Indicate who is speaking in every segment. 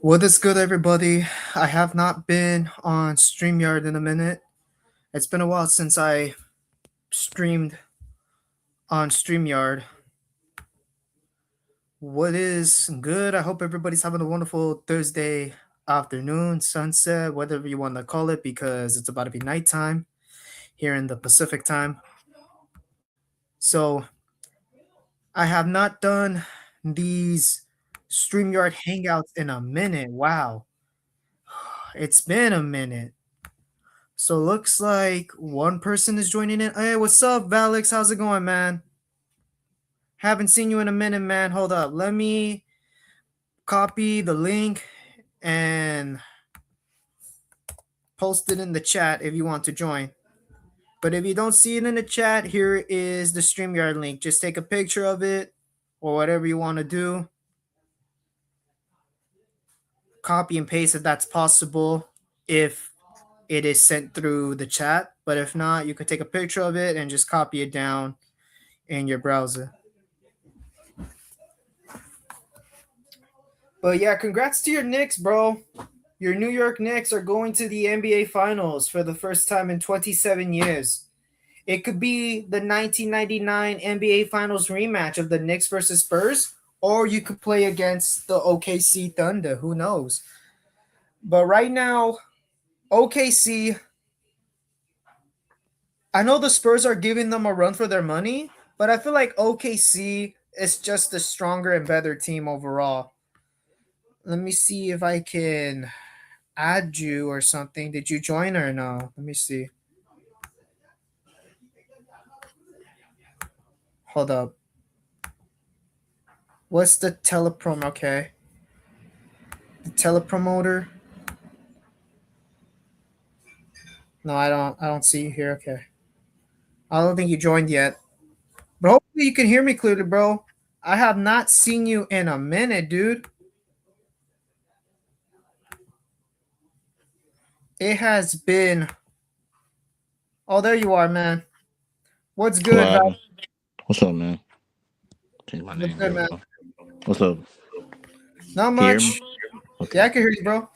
Speaker 1: What is good, everybody? I have not been on StreamYard in a minute. It's been a while since I streamed on StreamYard. What is good? I hope everybody's having a wonderful Thursday afternoon, sunset, whatever you want to call it, because it's about to be nighttime here in the Pacific time. So I have not done these StreamYard hangouts in a minute. Wow. It's been a minute. So looks like one person is joining in. Hey, what's up, Valix? How's it going, man? Haven't seen you in a minute, man. Hold up. Let me copy the link and post it in the chat if you want to join. But if you don't see it in the chat, here is the StreamYard link. Just take a picture of it or whatever you want to do. Copy and paste if that's possible if it is sent through the chat. But if not, you can take a picture of it and just copy it down in your browser. But yeah, congrats to your Knicks, bro. Your New York Knicks are going to the NBA Finals for the first time in 27 years. It could be the 1999 NBA Finals rematch of the Knicks versus Spurs, or you could play against the OKC Thunder. Who knows? But right now, OKC, I know the Spurs are giving them a run for their money, but I feel like OKC is just a stronger and better team overall. Let me see if I can add you or something. Did you join or no? Let me see. Hold up. What's the teleprom? Okay. The telepromoter. No, I don't see you here. Okay. I don't think you joined yet. But hopefully you can hear me clearly, bro. I have not seen you in a minute, dude. It has been. Oh, there you are, man. What's good, Val?
Speaker 2: What's up, man? Change my
Speaker 1: What's
Speaker 2: name,
Speaker 1: good,
Speaker 2: bro.
Speaker 1: man?
Speaker 2: What's up?
Speaker 1: Not
Speaker 2: Can you hear me?
Speaker 1: much.
Speaker 2: Okay.
Speaker 1: Yeah, I can hear you, bro.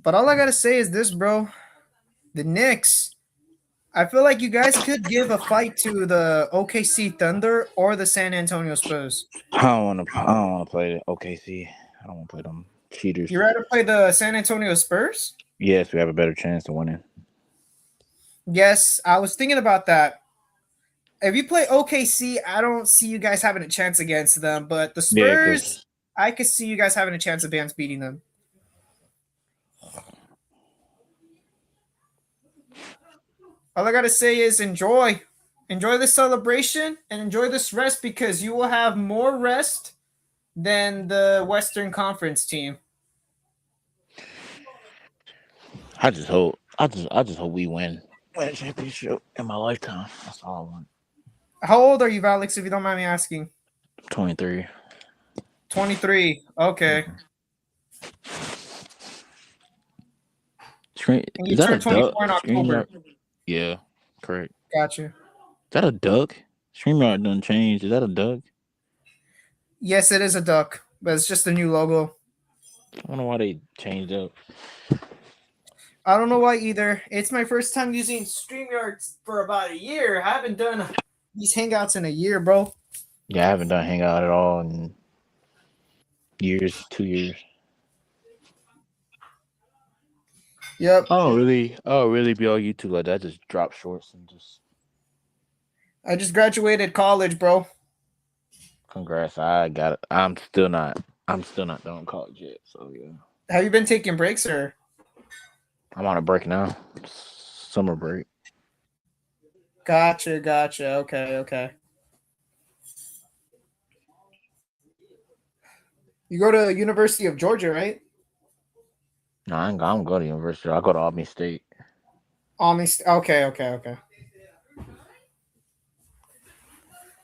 Speaker 1: But all I gotta say is this, bro. The Knicks. I feel like you guys could give a fight to the OKC Thunder or the San Antonio Spurs.
Speaker 2: I don't want to play the OKC. I don't want to play them cheaters.
Speaker 1: You rather play the San Antonio Spurs?
Speaker 2: Yes, we have a better chance of winning.
Speaker 1: Yes, I was thinking about that. If you play OKC, I don't see you guys having a chance against them. But the
Speaker 2: Yeah,
Speaker 1: Spurs, I could see you guys having a chance against beating them. All I gotta say is enjoy this celebration and enjoy this rest because you will have more rest than the Western Conference team.
Speaker 2: I just hope we win a championship in my lifetime. That's all I want.
Speaker 1: How old are you, Alex, if you don't mind me asking?
Speaker 2: 23.
Speaker 1: 23. Okay. And you
Speaker 2: Is that a
Speaker 1: turned 24
Speaker 2: duck?
Speaker 1: in October.
Speaker 2: Yeah, correct.
Speaker 1: Gotcha.
Speaker 2: Is that a duck? StreamYard done changed. Is that a duck?
Speaker 1: Yes, it is a duck, but it's just a new logo.
Speaker 2: I don't know why they changed up.
Speaker 1: I don't know why either. It's my first time using StreamYard for about a year. I haven't done these hangouts in a year, bro.
Speaker 2: Yeah, I haven't done Hangout at all in years, 2 years.
Speaker 1: Yep.
Speaker 2: Oh, really? Oh, really? Be on YouTube like that? Just drop shorts and just.
Speaker 1: I just graduated college, bro.
Speaker 2: Congrats! I got it. I'm still not done with college yet. So yeah.
Speaker 1: Have you been taking breaks or?
Speaker 2: I'm on a break now. Summer break.
Speaker 1: Gotcha. Okay. You go to University of Georgia, right?
Speaker 2: No, I don't go to university. I go to Albany State.
Speaker 1: Okay.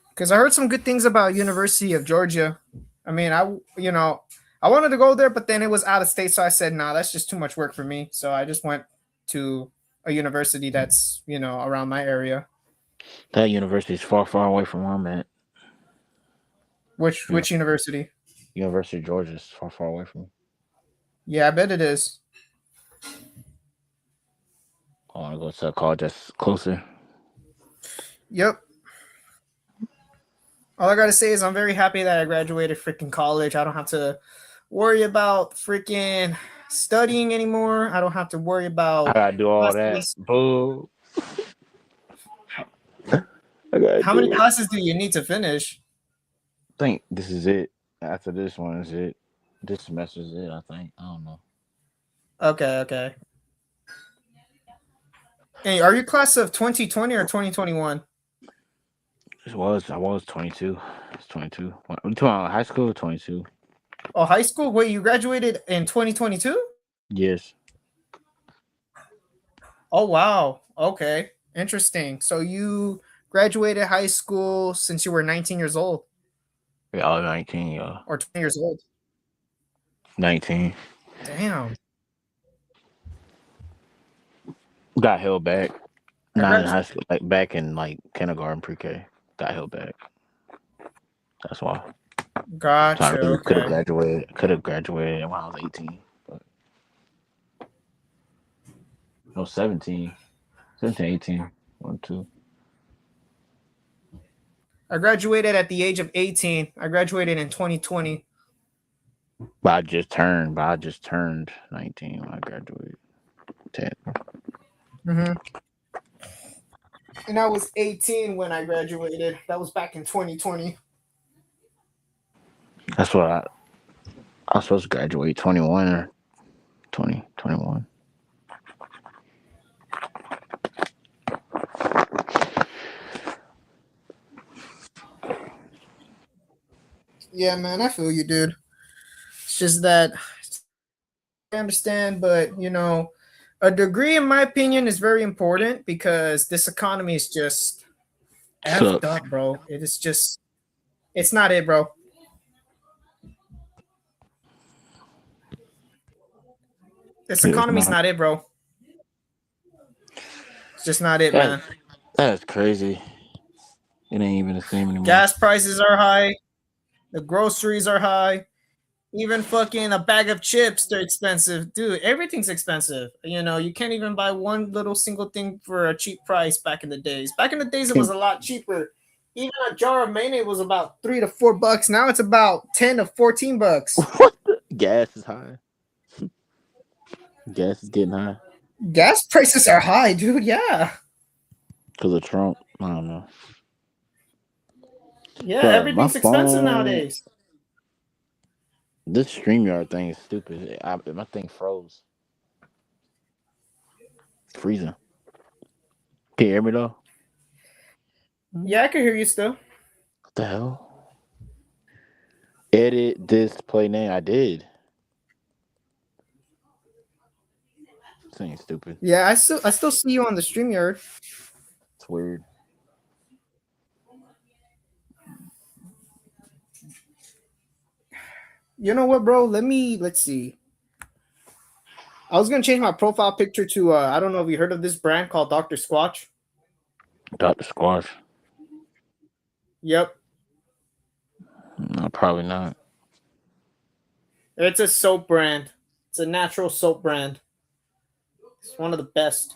Speaker 1: Because I heard some good things about University of Georgia. I mean, I wanted to go there, but then it was out of state, so I said, nah, that's just too much work for me. So I just went to a university that's around my area.
Speaker 2: That university is far away from where I'm at.
Speaker 1: Which university?
Speaker 2: University of Georgia is far, far away from me.
Speaker 1: Yeah, I bet it is.
Speaker 2: I want to go to a college that's closer.
Speaker 1: Yep. All I gotta say is I'm very happy that I graduated freaking college. I don't have to worry about freaking studying anymore. I don't have to worry
Speaker 2: I
Speaker 1: about
Speaker 2: gotta do all that.
Speaker 1: classes.
Speaker 2: Boo. I gotta
Speaker 1: How many
Speaker 2: do it.
Speaker 1: classes do you need to finish?
Speaker 2: I think this is it. After this one is it. This semester is it. I think. I don't know.
Speaker 1: Okay, okay. Hey, are you class of 2020 or 2021?
Speaker 2: I was 22. It's 22. What, you talking about high school? 22.
Speaker 1: Oh, high school? Wait, you graduated in 2022?
Speaker 2: Yes.
Speaker 1: Oh, wow. Okay. Interesting. So you graduated high school since you were 19 years old
Speaker 2: Yeah, I was 19. Yeah,
Speaker 1: or 20 years old.
Speaker 2: 19.
Speaker 1: Damn.
Speaker 2: Got held back.
Speaker 1: I
Speaker 2: Not in
Speaker 1: grad-
Speaker 2: high school. Like back in like kindergarten, pre-K. Got held back. That's why. So I
Speaker 1: Gotcha.
Speaker 2: really could have
Speaker 1: Okay.
Speaker 2: graduated. Could have graduated when I was 18. But no, 17. 17, 18. 1, 2.
Speaker 1: I graduated at the age of 18. I graduated in 2020.
Speaker 2: But I just turned 19 when I graduated. 10.
Speaker 1: Mm-hmm. And I was 18 when I graduated. That was back in 2020.
Speaker 2: That's what I was supposed to graduate 21 or 20, 21.
Speaker 1: Yeah, man, I feel you, dude. It's just that I understand, but a degree, in my opinion, is very important because this economy is just effed
Speaker 2: Sucks.
Speaker 1: up, bro. It is just, it's not it, bro. This
Speaker 2: It is
Speaker 1: economy's
Speaker 2: not.
Speaker 1: not it, bro. It's just not it,
Speaker 2: That
Speaker 1: man.
Speaker 2: that is crazy. It ain't even the same anymore.
Speaker 1: Gas prices are high. The groceries are high. Even fucking a bag of chips, they're expensive. Dude, everything's expensive. You can't even buy one little single thing for a cheap price back in the days. Back in the days, it was a lot cheaper. Even a jar of mayonnaise was about $3 to $4. Now it's about $10 to $14.
Speaker 2: What the? Gas is high. Gas is getting high
Speaker 1: Gas prices are high, dude. Yeah.
Speaker 2: because of Trump. I don't know.
Speaker 1: Yeah,
Speaker 2: But my
Speaker 1: everything's expensive
Speaker 2: phone,
Speaker 1: nowadays.
Speaker 2: this StreamYard thing is stupid. My thing froze. Freezing. Can you hear me though?
Speaker 1: Yeah, I can hear you still.
Speaker 2: What the hell? Edit this play name. I did. This ain't stupid.
Speaker 1: Yeah, I still see you on the StreamYard.
Speaker 2: It's weird.
Speaker 1: You know what, bro? Let's see. I was gonna change my profile picture to I don't know if you heard of this brand called Dr. Squatch.
Speaker 2: Dr. Squash.
Speaker 1: Yep.
Speaker 2: No, probably not.
Speaker 1: It's a soap brand. It's a natural soap brand. It's one of the best.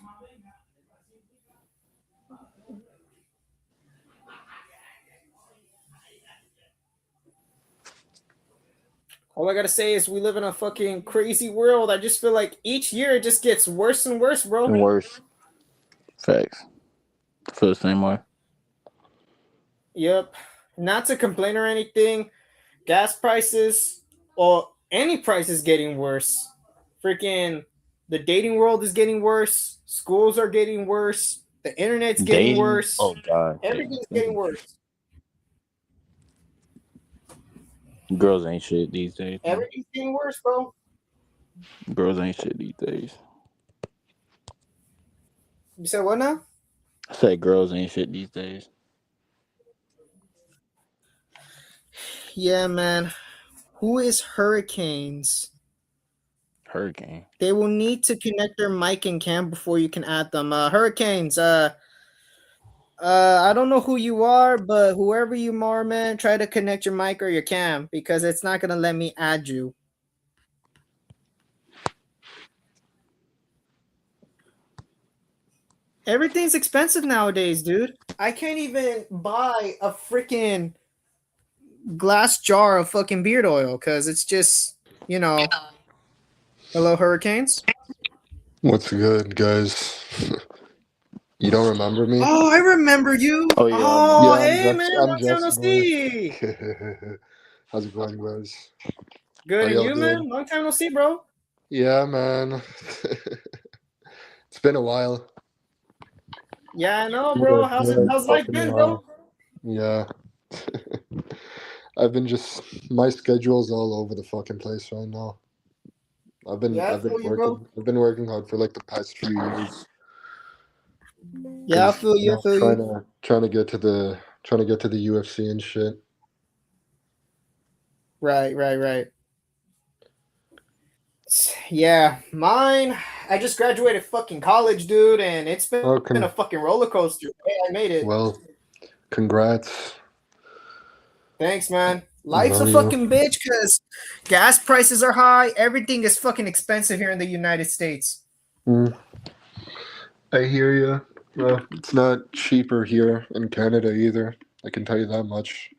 Speaker 1: All I gotta say is we live in a fucking crazy world. I just feel like each year it just gets worse and worse, bro.
Speaker 2: And worse. Facts. I feel the same way.
Speaker 1: Yep. Not to complain or anything. Gas prices or any price is getting worse. Freaking the dating world is getting worse. Schools are getting worse. The internet's getting
Speaker 2: Dating.
Speaker 1: worse.
Speaker 2: Oh God.
Speaker 1: Everything's getting worse.
Speaker 2: Girls ain't shit these days, man.
Speaker 1: Everything's getting worse, bro.
Speaker 2: Girls ain't shit these days.
Speaker 1: You said what now?
Speaker 2: I say girls ain't shit these days.
Speaker 1: Yeah, man. Who is Hurricanes?
Speaker 2: Hurricane.
Speaker 1: They will need to connect their mic and cam before you can add them. Hurricanes, I don't know who you are, but whoever you are, man, try to connect your mic or your cam because it's not gonna let me add you. Everything's expensive nowadays, dude. I can't even buy a freaking glass jar of fucking beard oil because it's just, you know, hello hurricanes.
Speaker 3: What's good, guys? You don't remember me?
Speaker 1: Oh, I remember you.
Speaker 2: Oh yeah, I
Speaker 1: Oh,
Speaker 3: Yeah,
Speaker 2: remember.
Speaker 3: I'm
Speaker 1: hey
Speaker 3: Jeff's.
Speaker 1: man,
Speaker 3: I'm
Speaker 1: long time
Speaker 3: Jeff's
Speaker 1: no
Speaker 3: boy.
Speaker 1: see.
Speaker 3: How's it going, guys?
Speaker 1: Good,
Speaker 3: How
Speaker 1: and
Speaker 3: y'all
Speaker 1: you,
Speaker 3: doing?
Speaker 1: man? Long time no see, bro.
Speaker 3: Yeah, man. It's been a while.
Speaker 1: Yeah, I know,
Speaker 3: Yeah,
Speaker 1: bro. How's it?
Speaker 3: yeah, it's
Speaker 1: How's life
Speaker 3: fucking a
Speaker 1: been,
Speaker 3: while.
Speaker 1: bro?
Speaker 3: Yeah. I've been just my schedule's all over the fucking place right now. I've been
Speaker 1: Yeah, I
Speaker 3: I've been
Speaker 1: feel you, bro.
Speaker 3: working I've been working hard for like the past few years
Speaker 1: Yeah, I
Speaker 3: because
Speaker 1: feel you. I feel you.
Speaker 3: trying to get to the UFC and shit.
Speaker 1: Right, right, right. Yeah, mine. I just graduated fucking college, dude, and it's been
Speaker 3: Oh,
Speaker 1: a fucking roller coaster. Hey, I made it.
Speaker 3: well, congrats.
Speaker 1: Thanks, man. Life's
Speaker 3: No,
Speaker 1: a
Speaker 3: you.
Speaker 1: fucking bitch because gas prices are high. Everything is fucking expensive here in the United States.
Speaker 3: Mm. I hear you. Well, it's not cheaper here in Canada either. I can tell you that much.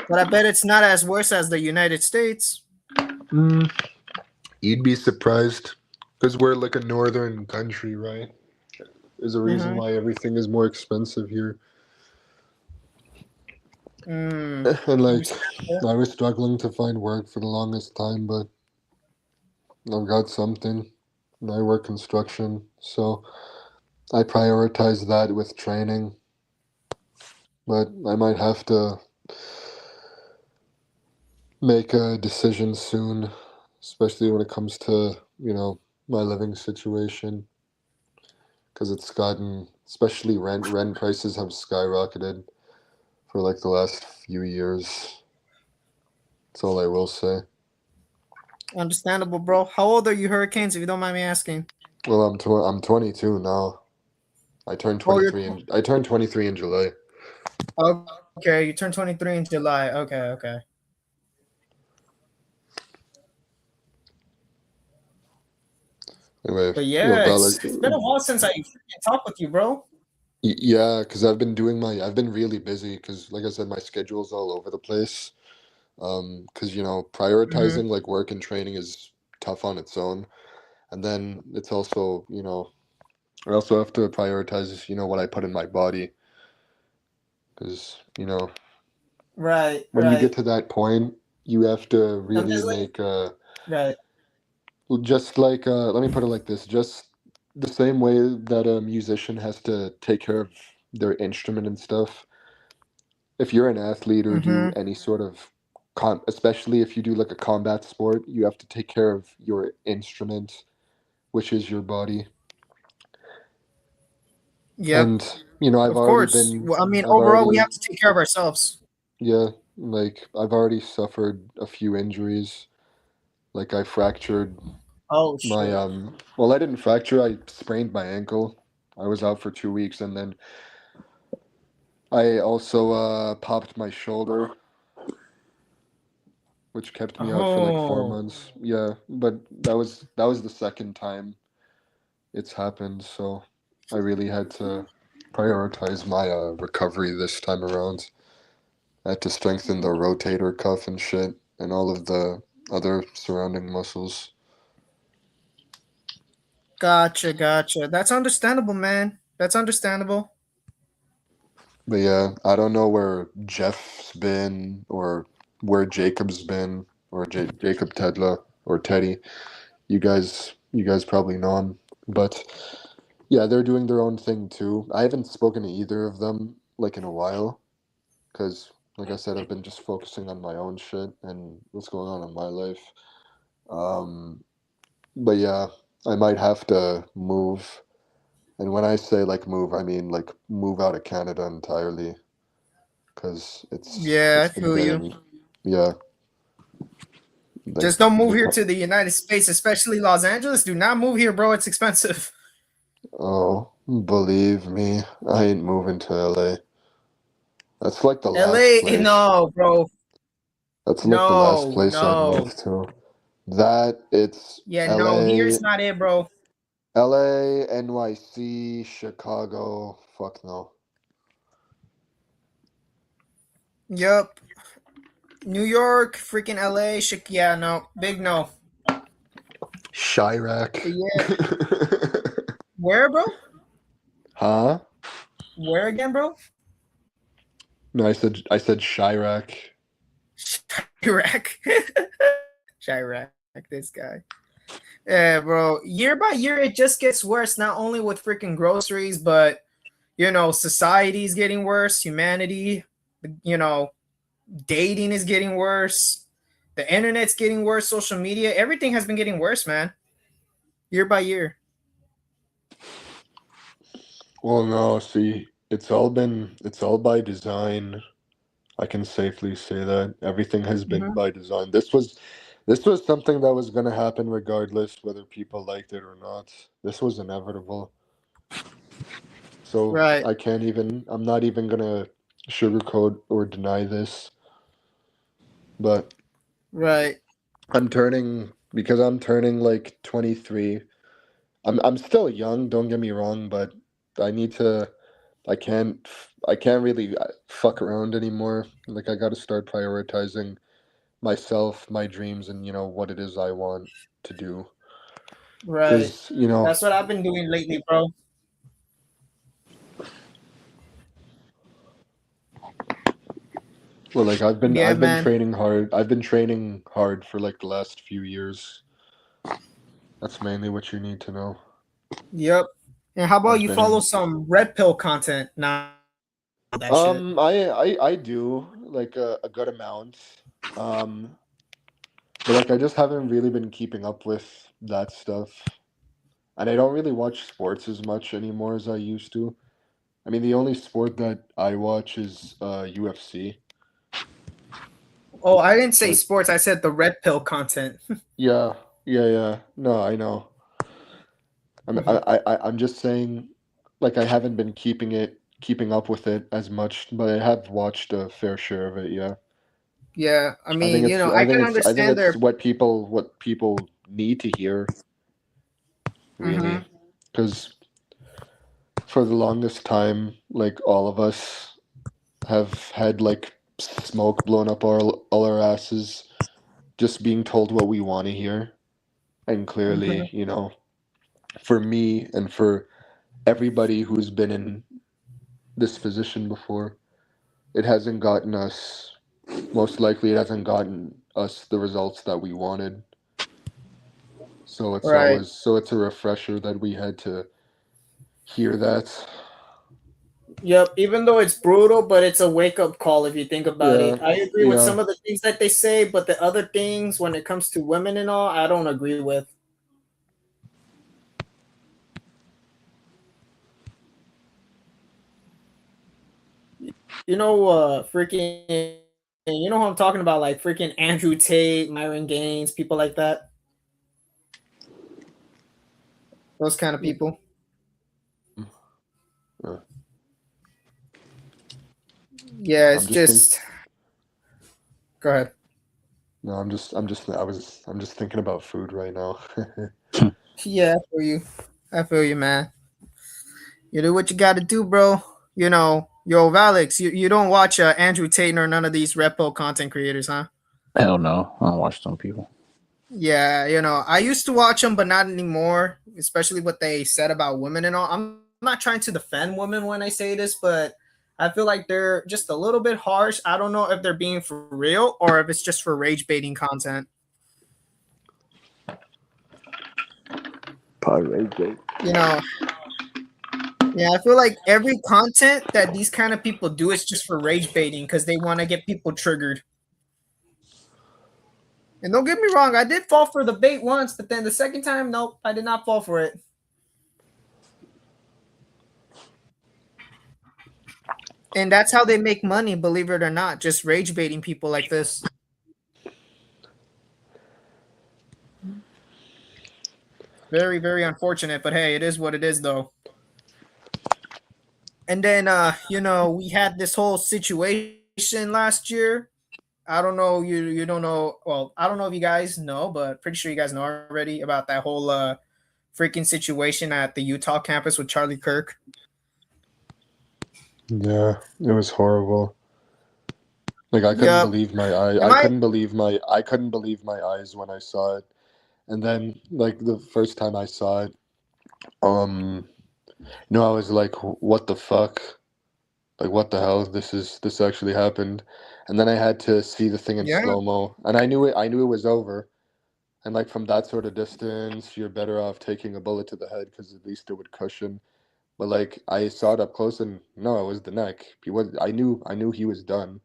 Speaker 1: But I bet it's not as worse as the United States.
Speaker 3: Mm. You'd be surprised because we're like a northern country, right? There's a reason
Speaker 1: Mm-hmm.
Speaker 3: why everything is more expensive here.
Speaker 1: Mm,
Speaker 3: And like,
Speaker 1: understandable.
Speaker 3: I was struggling to find work for the longest time, but I've got something. And I work construction, so I prioritize that with training. But I might have to make a decision soon, especially when it comes to, my living situation, because it's gotten, especially rent prices have skyrocketed for like the last few years. That's all I will say.
Speaker 1: Understandable, bro. How old are you, Hurricanes, if you don't mind me asking?
Speaker 3: Well, I'm 22 now.
Speaker 1: Oh, you're
Speaker 3: I turned 23 in July.
Speaker 1: okay. You turned 23 in July. Okay, okay.
Speaker 3: Anyway,
Speaker 1: But
Speaker 3: yo,
Speaker 1: yeah,
Speaker 3: Bella,
Speaker 1: it's been a while since I freaking talked with you, bro.
Speaker 3: yeah, because I've been really busy because, like I said, my schedule's all over the place. Because
Speaker 1: Mm-hmm.
Speaker 3: prioritizing like work and training is tough on its own, and then it's also I also have to prioritize what I put in my body because
Speaker 1: Right,
Speaker 3: when you get
Speaker 1: right.
Speaker 3: to that point, you have to
Speaker 1: I'm
Speaker 3: really
Speaker 1: just like
Speaker 3: make
Speaker 1: right.
Speaker 3: just like let me put it like this, just the same way that a musician has to take care of their instrument and stuff. If you're an athlete or do
Speaker 1: Mm-hmm.
Speaker 3: any sort of especially if you do like a combat sport, you have to take care of your instrument, which is your body.
Speaker 1: Yep.
Speaker 3: And
Speaker 1: Of course. Well, I mean,
Speaker 3: I've
Speaker 1: overall, we
Speaker 3: already
Speaker 1: have to take care of ourselves.
Speaker 3: yeah, like I've already suffered a few injuries. Like I fractured
Speaker 1: Oh
Speaker 3: my
Speaker 1: shit.
Speaker 3: well, I didn't fracture, I sprained my ankle. I was out for 2 weeks, and then I also popped my shoulder, which kept me out for like four
Speaker 1: Oh,
Speaker 3: months. Yeah, but that was the second time it's happened, so I really had to prioritize my recovery this time around. I had to strengthen the rotator cuff and shit, and all of the other surrounding muscles.
Speaker 1: gotcha, gotcha. That's understandable, man. That's understandable.
Speaker 3: But yeah, I don't know where Jeff's been or where Jacob's been or Jacob Tedla or Teddy. You guys probably know him, but yeah, they're doing their own thing too. I haven't spoken to either of them like in a while because, like I said, I've been just focusing on my own shit and what's going on in my life. Um, but yeah, I might have to move. And when I say like move, I mean like move out of Canada entirely because
Speaker 1: Yeah,
Speaker 3: it's
Speaker 1: I
Speaker 3: been
Speaker 1: feel you.
Speaker 3: getting yeah like
Speaker 1: Just don't move
Speaker 3: the
Speaker 1: here to the United States, especially Los Angeles. Do not move here, bro. It's expensive.
Speaker 3: oh Believe me, I ain't moving to LA. That's like the last
Speaker 1: LA,
Speaker 3: place.
Speaker 1: no, bro.
Speaker 3: That's like the last
Speaker 1: No,
Speaker 3: place I'd
Speaker 1: no.
Speaker 3: move to. That it's
Speaker 1: Yeah, no,
Speaker 3: LA,
Speaker 1: here's not it, bro.
Speaker 3: LA, NYC, Chicago. Fuck no.
Speaker 1: Yup. New York, freaking LA, yeah, no. Big no.
Speaker 3: Chirac.
Speaker 1: But yeah. Where, bro?
Speaker 3: Huh?
Speaker 1: Where again, bro?
Speaker 3: No, I said Chirac.
Speaker 1: Chirac. Chirac, this guy. Yeah, bro. Year by year, it just gets worse. Not only with freaking groceries, but society's getting worse. Humanity, you know, dating is getting worse. The internet's getting worse. Social media, everything has been getting worse, man. Year by year.
Speaker 3: Well, no, see, it's all by design. I can safely say that everything has been
Speaker 1: Mm-hmm.
Speaker 3: by design. This was something that was going to happen regardless whether people liked it or not. This was inevitable. So
Speaker 1: Right.
Speaker 3: I'm not even going to sugarcoat or deny this. But
Speaker 1: Right.
Speaker 3: because I'm turning like 23. I'm still young, don't get me wrong, but I need to I can't I can't really fuck around anymore. Like I got to start prioritizing myself, my dreams, and what it is I want to do.
Speaker 1: Right.
Speaker 3: Because
Speaker 1: That's what I've been doing lately, bro.
Speaker 3: well, like
Speaker 1: Yeah,
Speaker 3: I've been
Speaker 1: man.
Speaker 3: training hard. I've been training hard for like the last few years. That's mainly what you need to know.
Speaker 1: Yep. And how about
Speaker 3: I've
Speaker 1: you follow
Speaker 3: been
Speaker 1: some red pill content? Nah, that shit.
Speaker 3: I do like a good amount. Um, but like I just haven't really been keeping up with that stuff. And I don't really watch sports as much anymore as I used to. I mean, the only sport that I watch is UFC.
Speaker 1: Oh, I didn't say
Speaker 3: But
Speaker 1: sports. I said the red pill content.
Speaker 3: yeah, yeah. No, I know.
Speaker 1: Mhm.
Speaker 3: I'm just saying, like I haven't been keeping up with it as much, but I have watched a fair share of it. Yeah,
Speaker 1: Yeah, I
Speaker 3: I think
Speaker 1: mean,
Speaker 3: it's I
Speaker 1: I
Speaker 3: think
Speaker 1: can
Speaker 3: it's I think
Speaker 1: understand
Speaker 3: it's
Speaker 1: their.
Speaker 3: what people need to hear, really,
Speaker 1: Hmm.
Speaker 3: because for the longest time, like all of us have had like smoke blown up all our asses, just being told what we want to hear, and clearly,
Speaker 1: Hmm.
Speaker 3: for me and for everybody who's been in this position before, it hasn't gotten us. Most likely, it hasn't gotten us the results that we wanted.
Speaker 1: Right.
Speaker 3: So it's a refresher that we had to hear that.
Speaker 1: Yep. Even though it's brutal, but it's a wake up call if you think about
Speaker 3: Yeah,
Speaker 1: it. I agree with
Speaker 3: yeah.
Speaker 1: some of the things that they say, but the other things, when it comes to women and all, I don't agree with. Freaking, you know who I'm talking about, like freaking Andrew Tate, Myron Gaines, people like that. Those kind of people.
Speaker 3: Yeah.
Speaker 1: Yeah,
Speaker 3: I'm
Speaker 1: it's
Speaker 3: just think.
Speaker 1: just. Go ahead.
Speaker 3: No, I'm just thinking about food right now.
Speaker 1: Yeah, I feel you. I feel you, man. You do what you got to do, bro. Yo, Alex, you don't watch Andrew Tate or none of these repo content creators, huh?
Speaker 2: Hell no, I don't watch some people.
Speaker 1: Yeah, I used to watch them, but not anymore. Especially what they said about women and all. I'm not trying to defend women when I say this, but I feel like they're just a little bit harsh. I don't know if they're being for real or if it's just for rage baiting content.
Speaker 2: Probably Jake.
Speaker 1: You know, yeah, I feel like every content that these kind of people do is just for rage baiting because they want to get people triggered. And don't get me wrong, I did fall for the bait once, but then the second time, nope, I did not fall for it. And that's how they make money, believe it or not, just rage baiting people like this. Very, very unfortunate, but hey, it is what it is, though. And then we had this whole situation last year. I don't know, you don't know, well, I don't know if you guys know, but pretty sure you guys know already about that whole freaking situation at the Utah campus with Charlie Kirk.
Speaker 3: Yeah, it was horrible. Like I couldn't
Speaker 1: Yep.
Speaker 3: believe my eye.
Speaker 1: Am I
Speaker 3: I couldn't believe my eyes when I saw it. And then like the first time I saw it, um, I was like, what the fuck? Like what the hell? This actually happened. And then I had to see the thing in
Speaker 1: Yeah.
Speaker 3: slow-mo, and I knew it was over. And like from that sort of distance, you're better off taking a bullet to the head because at least it would cushion. But like I saw it up close, and no, it was the neck. He was. I knew he was done.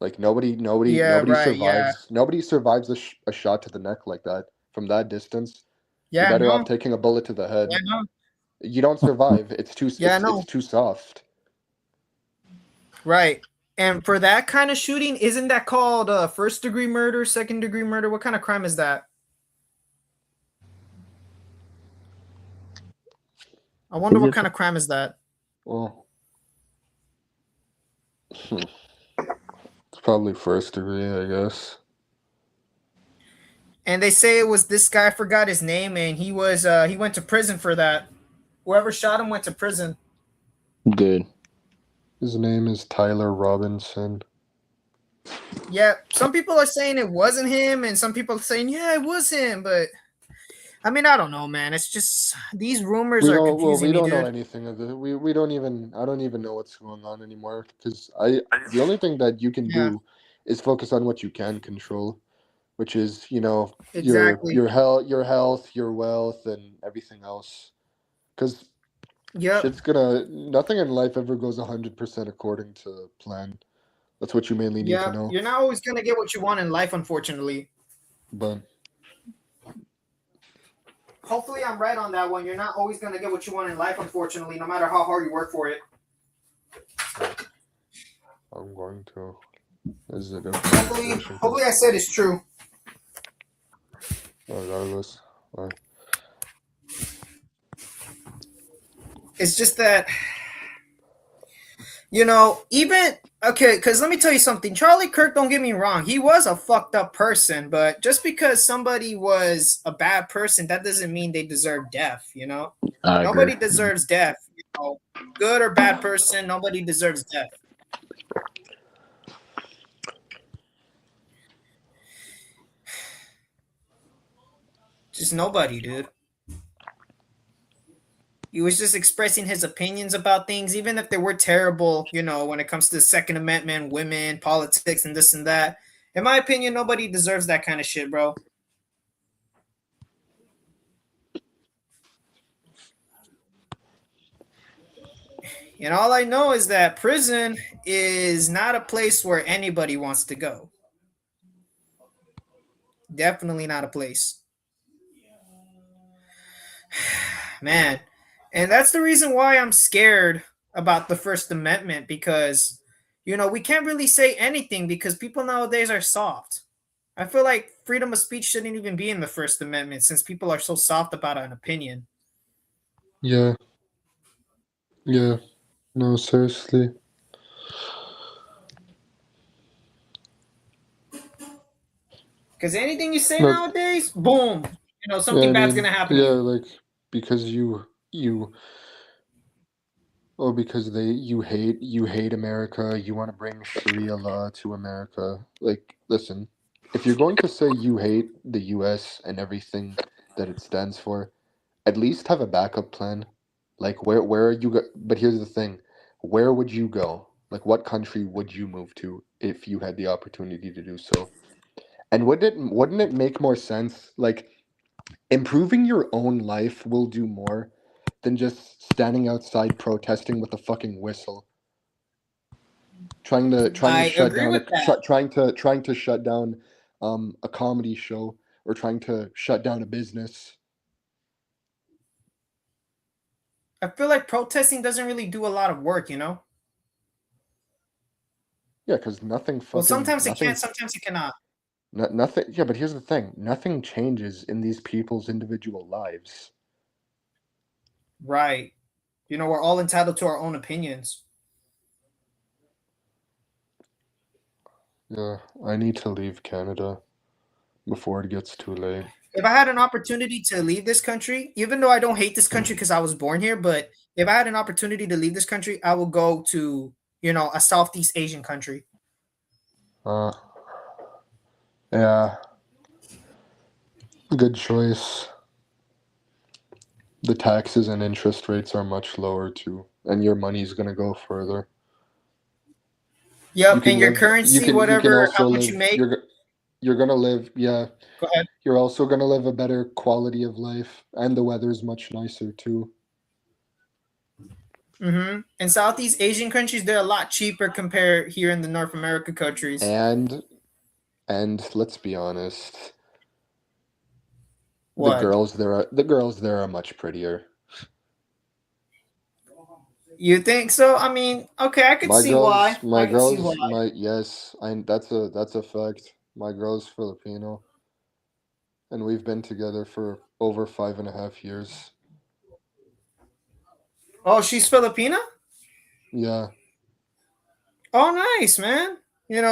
Speaker 3: Like
Speaker 1: Yeah, right. Yeah.
Speaker 3: nobody survives a shot to the neck like that from that distance. You're
Speaker 1: Yeah,
Speaker 3: better off
Speaker 1: no.
Speaker 3: taking a bullet to the
Speaker 1: Yeah,
Speaker 3: head.
Speaker 1: no.
Speaker 3: You don't survive.
Speaker 1: Yeah,
Speaker 3: It's
Speaker 1: no.
Speaker 3: too soft.
Speaker 1: Right. And for that kind of shooting, isn't that called first degree murder, second degree murder? What kind of crime is that? I wonder
Speaker 2: Is
Speaker 1: what
Speaker 2: it?
Speaker 1: kind of crime is that.
Speaker 3: Well, it's probably first degree, I guess.
Speaker 1: And they say it was this guy, I forgot his name, and he went to prison for that. Whoever shot him went to prison.
Speaker 2: Good.
Speaker 3: His name is Tyler Robinson.
Speaker 1: Yeah, some people are saying it wasn't him, and some people are saying, yeah, it was him. But I mean, I don't know, man. It's just these rumors
Speaker 3: We
Speaker 1: are
Speaker 3: don't. Well,
Speaker 1: confusing
Speaker 3: we
Speaker 1: me,
Speaker 3: don't know
Speaker 1: dude.
Speaker 3: anything of it. We don't even. I don't even know what's going on anymore. Because I. The only thing that you can
Speaker 1: Yeah,
Speaker 3: do is focus on what you can control, which is
Speaker 1: exactly.
Speaker 3: your health, your wealth, and everything else. Because
Speaker 1: Yep,
Speaker 3: shit's gonna. Nothing in life ever goes 100% according to plan. That's what you mainly need to
Speaker 1: yep.
Speaker 3: know.
Speaker 1: You're not always gonna get what you want in life, unfortunately.
Speaker 3: But
Speaker 1: Hopefully, I'm right on that one. You're not always gonna get what you want in life, unfortunately, no matter how hard you work for it.
Speaker 3: I'm going to. Is it a
Speaker 1: Hopefully,
Speaker 3: conversation?
Speaker 1: hopefully, I said it's true.
Speaker 3: Regardless. Why?
Speaker 1: It's just that even okay, because let me tell you something. Charlie Kirk, don't get me wrong, he was a fucked up person, but just because somebody was a bad person, that doesn't mean they deserve death,
Speaker 2: I agree.
Speaker 1: Nobody deserves death, good or bad person, nobody deserves death. Just nobody, dude. He was just expressing his opinions about things, even if they were terrible, when it comes to the Second Amendment, women, politics, and this and that. In my opinion, nobody deserves that kind of shit, bro. And all I know is that prison is not a place where anybody wants to go. Definitely not a place. Man. And that's the reason why I'm scared about the First Amendment because, we can't really say anything because people nowadays are soft. I feel like freedom of speech shouldn't even be in the First Amendment since people are so soft about an opinion.
Speaker 3: Yeah. Yeah. No, seriously.
Speaker 1: Because anything you say
Speaker 3: No,
Speaker 1: nowadays, boom,
Speaker 3: yeah,
Speaker 1: something
Speaker 3: I
Speaker 1: bad's going
Speaker 3: mean,
Speaker 1: to happen to
Speaker 3: yeah,
Speaker 1: you.
Speaker 3: like because because you hate America, you want to bring Sharia law to America. Like, listen, if you're going to say you hate the US and everything that it stands for, at least have a backup plan. Like where are you go? But here's the thing. Where would you go? Like what country would you move to if you had the opportunity to do so? And wouldn't it make more sense? Like improving your own life will do more than just standing outside protesting with a fucking whistle, trying to
Speaker 1: I
Speaker 3: shut
Speaker 1: agree
Speaker 3: down
Speaker 1: with that.
Speaker 3: trying to shut down a comedy show or trying to shut down a business.
Speaker 1: I feel like protesting doesn't really do a lot of work.
Speaker 3: Yeah, because nothing
Speaker 1: Well,
Speaker 3: fucking
Speaker 1: sometimes it can,
Speaker 3: nothing
Speaker 1: sometimes it cannot.
Speaker 3: nothing. Yeah, but here's the thing: nothing changes in these people's individual lives.
Speaker 1: Right. We're all entitled to our own opinions.
Speaker 3: Yeah, I need to leave Canada before it gets too late.
Speaker 1: If I had an opportunity to leave this country, even though I don't hate this country because I was born here, but if I had an opportunity to leave this country, I would go to, a Southeast Asian country.
Speaker 3: Uh, yeah, good choice. The taxes and interest rates are much lower too, and your money's gonna go further. You
Speaker 1: Yep,
Speaker 3: can
Speaker 1: and your
Speaker 3: live.
Speaker 1: currency,
Speaker 3: You can
Speaker 1: whatever, how
Speaker 3: also
Speaker 1: much you
Speaker 3: live.
Speaker 1: make.
Speaker 3: You're gonna live. Yeah,
Speaker 1: Go ahead.
Speaker 3: you're also gonna live a better quality of life, and the weather's much nicer too.
Speaker 1: In Southeast Asian countries, they're a lot cheaper compared here in the North America countries.
Speaker 3: And let's be honest,
Speaker 1: What?
Speaker 3: the girls there are much prettier.
Speaker 1: You think so? I mean, okay, I could see why. I could see why.
Speaker 3: My yes, I that's a fact. My girl's Filipino, and we've been together for over 5.5 years.
Speaker 1: Oh, she's Filipina?
Speaker 3: Yeah.
Speaker 1: Oh, nice, man.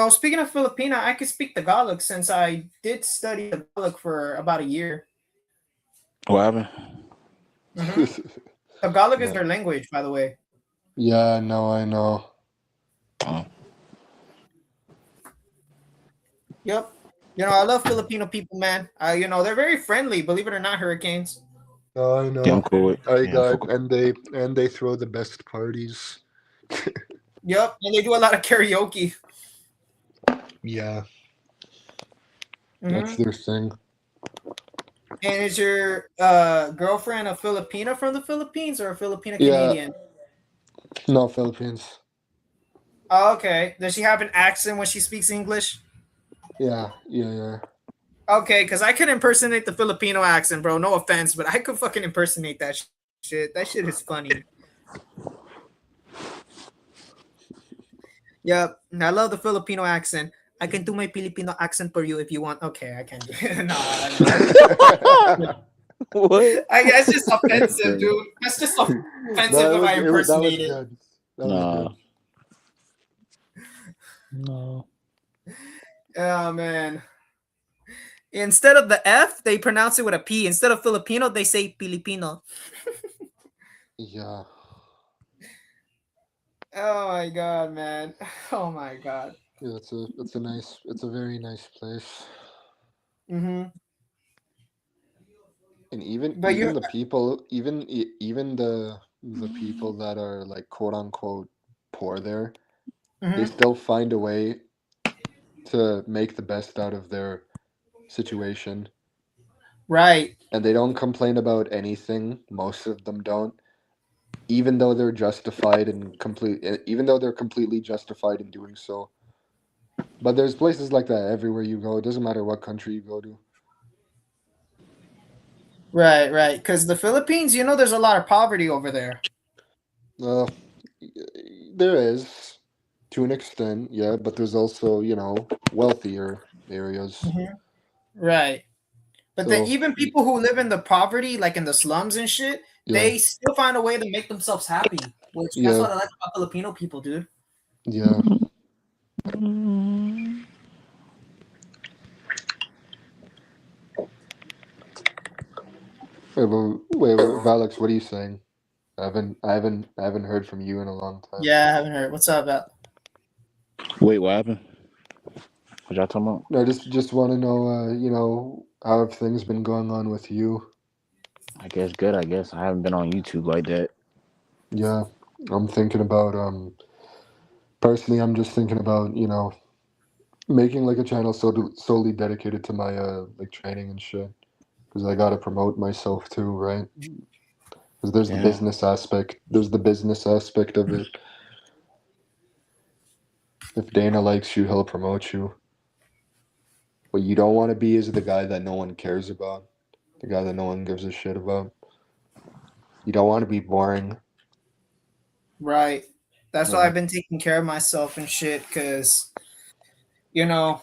Speaker 1: Speaking of Filipina, I could speak Tagalog since I did study Tagalog for about a year.
Speaker 2: What happened?
Speaker 1: Tagalog is
Speaker 3: Yeah.
Speaker 1: their language, by the way.
Speaker 3: Yeah, no, I know.
Speaker 2: Oh.
Speaker 1: Yep. I love Filipino people, man. They're very friendly, believe it or not, hurricanes.
Speaker 3: Oh, I
Speaker 2: Yeah, I'm
Speaker 3: know.
Speaker 2: cool with.
Speaker 3: I
Speaker 2: Yeah, I'm
Speaker 3: got
Speaker 2: cool.
Speaker 3: and they throw the best parties.
Speaker 1: Yep, and they do a lot of karaoke.
Speaker 3: Yeah, that's
Speaker 1: hmm
Speaker 3: their thing.
Speaker 1: And is your girlfriend a Filipina from the Philippines or a Filipina
Speaker 3: Yeah,
Speaker 1: Canadian?
Speaker 3: no Philippines.
Speaker 1: Oh, okay. Does she have an accent when she speaks English?
Speaker 3: Yeah.
Speaker 1: Okay, because I could impersonate the Filipino accent, bro. No offense, but I could fucking impersonate that shit. That shit is funny. Yep. I love the Filipino accent. I can do my Filipino accent for you if you want. Okay, I can do it.
Speaker 2: What?
Speaker 1: That's just
Speaker 2: That's
Speaker 1: offensive,
Speaker 2: crazy.
Speaker 1: dude. That's just offensive
Speaker 3: No,
Speaker 1: if I
Speaker 3: that was
Speaker 1: impersonate it.
Speaker 3: good. That was
Speaker 2: Nah.
Speaker 3: good.
Speaker 2: No.
Speaker 1: Oh, man. Instead of the F, they pronounce it with a P. Instead of Filipino, they say Filipino.
Speaker 3: Yeah.
Speaker 1: Oh my god, man. Oh my god.
Speaker 3: Yeah, it's a very nice place.
Speaker 1: Mm-hmm.
Speaker 3: And
Speaker 1: But you
Speaker 3: even the people, even the people that are like quote unquote poor there, they
Speaker 1: mhm.
Speaker 3: still find a way to make the best out of their situation.
Speaker 1: Right.
Speaker 3: And they don't complain about anything. Most of them don't, even though they're justified and even though they're completely justified in doing so. But there's places like that everywhere you go. It doesn't matter what country you go to.
Speaker 1: Right. Because the Philippines, there's a lot of poverty over there.
Speaker 3: Uh, there is, to an extent, yeah, but there's also, wealthier areas.
Speaker 1: Mhm. Right. But then
Speaker 3: So,
Speaker 1: even people who live in the poverty, like in the slums and shit,
Speaker 3: yeah,
Speaker 1: they still find a way to make themselves happy. Which that's
Speaker 3: yeah,
Speaker 1: what I like about Filipino people, dude.
Speaker 3: yeah. Wait, Valix, what are you saying? I haven't heard from you in a long time.
Speaker 1: Yeah, I haven't heard. What's up, about?
Speaker 2: Wait, what happened? What y'all talking about?
Speaker 3: I just want to know, how have things been going on with you?
Speaker 2: I guess good. I guess I haven't been on YouTube like that.
Speaker 3: Yeah, I'm thinking about personally, I'm just thinking about making like a channel solely dedicated to my like training and shit, because I gotta promote myself too, right? Because there's the
Speaker 2: Yeah.
Speaker 3: business aspect. There's the business aspect of it. If Dana likes you, he'll promote you. What you don't want to be is the guy that no one cares about, the guy that no one gives a shit about. You don't want to be boring.
Speaker 1: Right. That's why
Speaker 3: Yeah,
Speaker 1: I've been taking care of myself and shit, because you know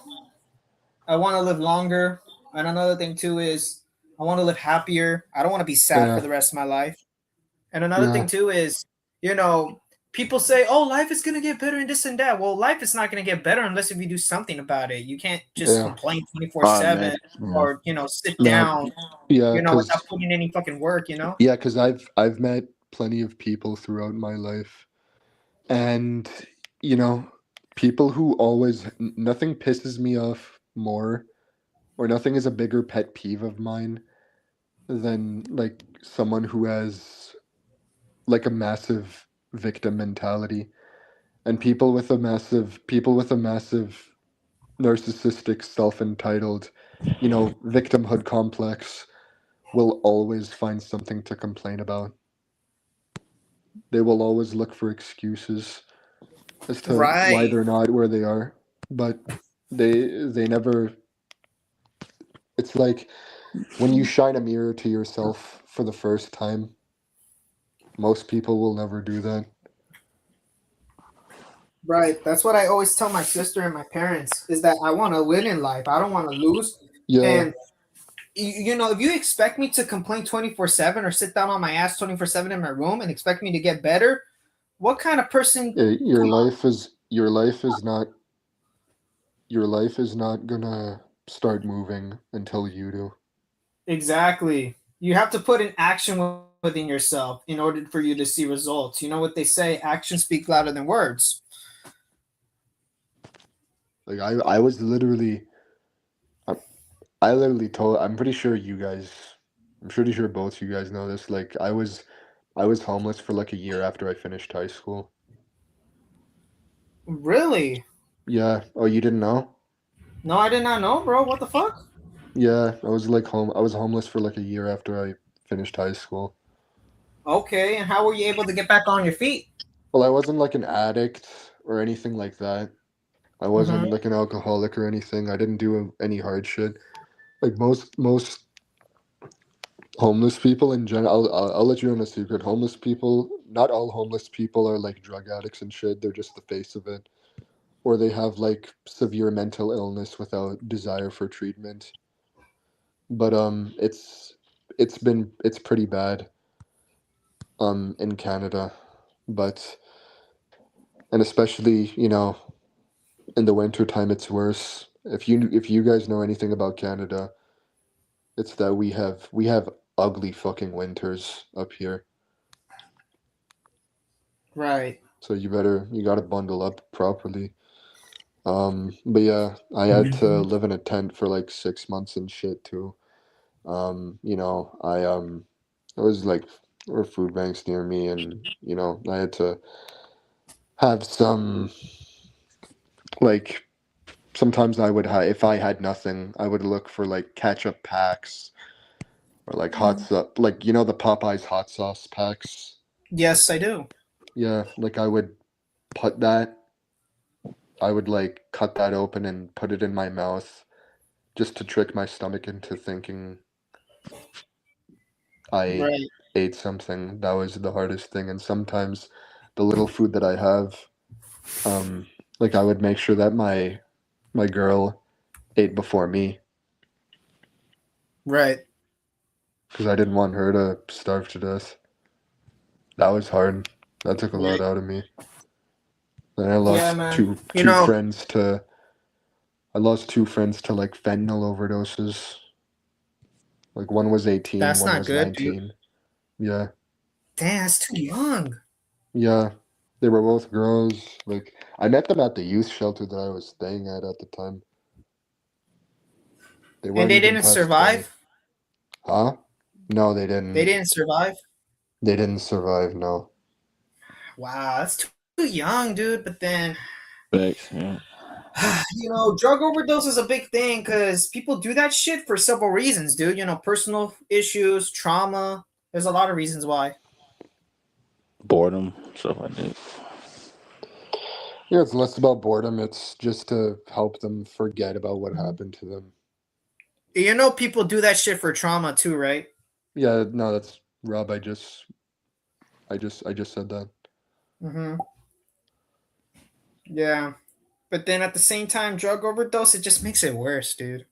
Speaker 1: I want to live longer. And another thing too is I want to live happier. I don't want to be sad
Speaker 3: yeah,
Speaker 1: for the rest of my life. And another
Speaker 3: Yeah.
Speaker 1: thing too is, you know, people say, "Oh, life is gonna get better and this and that." Well, life is not gonna get better unless if you do something about it. You can't just
Speaker 3: Yeah.
Speaker 1: complain 24/7
Speaker 2: Man. Yeah.
Speaker 1: or sit
Speaker 3: No.
Speaker 1: down,
Speaker 3: Yeah,
Speaker 1: without
Speaker 3: because
Speaker 1: putting any fucking work.
Speaker 3: I've met plenty of people throughout my life, and you know, people who always nothing pisses me off more, or nothing is a bigger pet peeve of mine than like someone who has like a massive victim mentality, and people with a massive narcissistic, self-entitled, victimhood complex will always find something to complain about. They will always look for excuses as to why
Speaker 1: Right.
Speaker 3: they're not where they are, but they never. It's like when you shine a mirror to yourself for the first time, most people will never do that.
Speaker 1: Right. That's what I always tell my sister and my parents is that I want to win in life. I don't want to lose.
Speaker 3: Yeah,
Speaker 1: And if you expect me to complain 24/7 or sit down on my ass 24/7 in my room and expect me to get better, what kind of person?
Speaker 3: your
Speaker 1: Come on.
Speaker 3: life is your life is not gonna start moving until you do.
Speaker 1: Exactly. You have to put in action within yourself in order for you to see results. You know what they say, actions speak louder than words.
Speaker 3: Like I was literally I, I literally told I'm pretty sure you guys I'm pretty sure both you guys know this. Like I was homeless for like a year after I finished high school.
Speaker 1: Really?
Speaker 3: Yeah. Oh, you didn't know?
Speaker 1: No, I did not know, bro. What the fuck?
Speaker 3: Yeah, I was homeless for like a year after I finished high school.
Speaker 1: Okay, and how were you able to get back on your feet?
Speaker 3: Well, I wasn't like an addict or anything like that. I
Speaker 1: Mm-hmm.
Speaker 3: wasn't like an alcoholic or anything. I didn't do any hard shit. Like most homeless people in general, I'll let you in a secret. Homeless people, not all homeless people are like drug addicts and shit. They're just the face of it. Or they have like severe mental illness without desire for treatment. But it's pretty bad in Canada. But and especially, in the winter time it's worse. If you guys know anything about Canada, it's that we have ugly fucking winters up here.
Speaker 1: Right.
Speaker 3: So you gotta bundle up properly. But yeah, I had to live in a tent for like 6 months and shit too. I was like there were food banks near me, and I had to have some like sometimes if I had nothing, I would look for like ketchup packs or like hot sauce, like the Popeyes hot sauce packs.
Speaker 1: Yes, I do.
Speaker 3: Yeah, like put that I would like cut that open and put it in my mouth just to trick my stomach into thinking I
Speaker 1: Right.
Speaker 3: ate something. That was the hardest thing. And sometimes the little food that I have, um, like I would make sure that my girl ate before me
Speaker 1: Right.
Speaker 3: because I didn't want her to starve to death. That was hard. That took a lot
Speaker 1: Right.
Speaker 3: out of me. Then I
Speaker 1: Yeah,
Speaker 3: lost
Speaker 1: man.
Speaker 3: I lost two friends to like fentanyl overdoses. Like one was 18,
Speaker 1: That's
Speaker 3: one
Speaker 1: not
Speaker 3: was
Speaker 1: good, dude.
Speaker 3: 19. Yeah.
Speaker 1: Damn, that's too young.
Speaker 3: Yeah. They were both girls. Like I met them at the youth shelter that I was staying at the time. They
Speaker 1: And
Speaker 3: weren't
Speaker 1: they
Speaker 3: even
Speaker 1: didn't
Speaker 3: past 20.
Speaker 1: survive.
Speaker 3: Huh? No,
Speaker 1: They didn't survive.
Speaker 3: They didn't survive, no.
Speaker 1: Wow, that's too young, dude. But then,
Speaker 2: Facts, yeah.
Speaker 1: drug overdose is a big thing because people do that shit for several reasons, dude. Personal issues, trauma. There's a lot of reasons why.
Speaker 2: Boredom, stuff like that.
Speaker 3: Yeah, it's less about boredom, it's just to help them forget about what happened to them.
Speaker 1: People do that shit for trauma too, right?
Speaker 3: Yeah, no, that's Rob, I just said that.
Speaker 1: Mm-hmm. Yeah. But then at the same time, drug overdose, it just makes it worse, dude.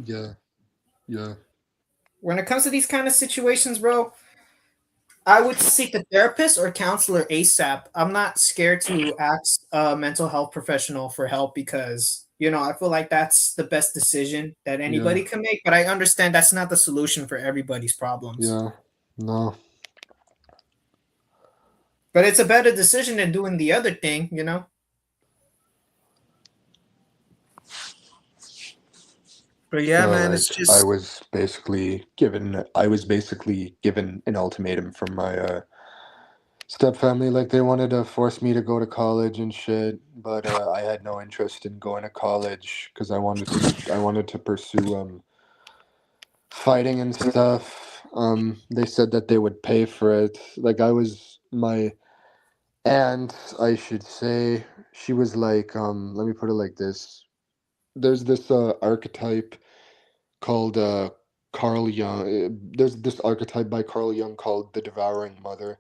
Speaker 3: Yeah, yeah.
Speaker 1: When it comes to these kind of situations, bro, I would seek a therapist or counselor ASAP. I'm not scared to ask a mental health professional for help because, I feel like that's the best decision that
Speaker 3: Yeah,
Speaker 1: anybody can make. But I understand that's not the solution for everybody's problems.
Speaker 3: yeah, no,
Speaker 1: But it's a better decision than doing the other thing. But yeah,
Speaker 3: all
Speaker 1: man, it's
Speaker 3: right. I
Speaker 1: just
Speaker 3: was basically given an ultimatum from my step family. Like they wanted to force me to go to college and shit, but I had no interest in going to college because I wanted to pursue fighting and stuff. They said that they would pay for it. Like my aunt, I should say, she was like, let me put it like this. There's this archetype called Carl Jung. There's this archetype by Carl Jung called the devouring mother.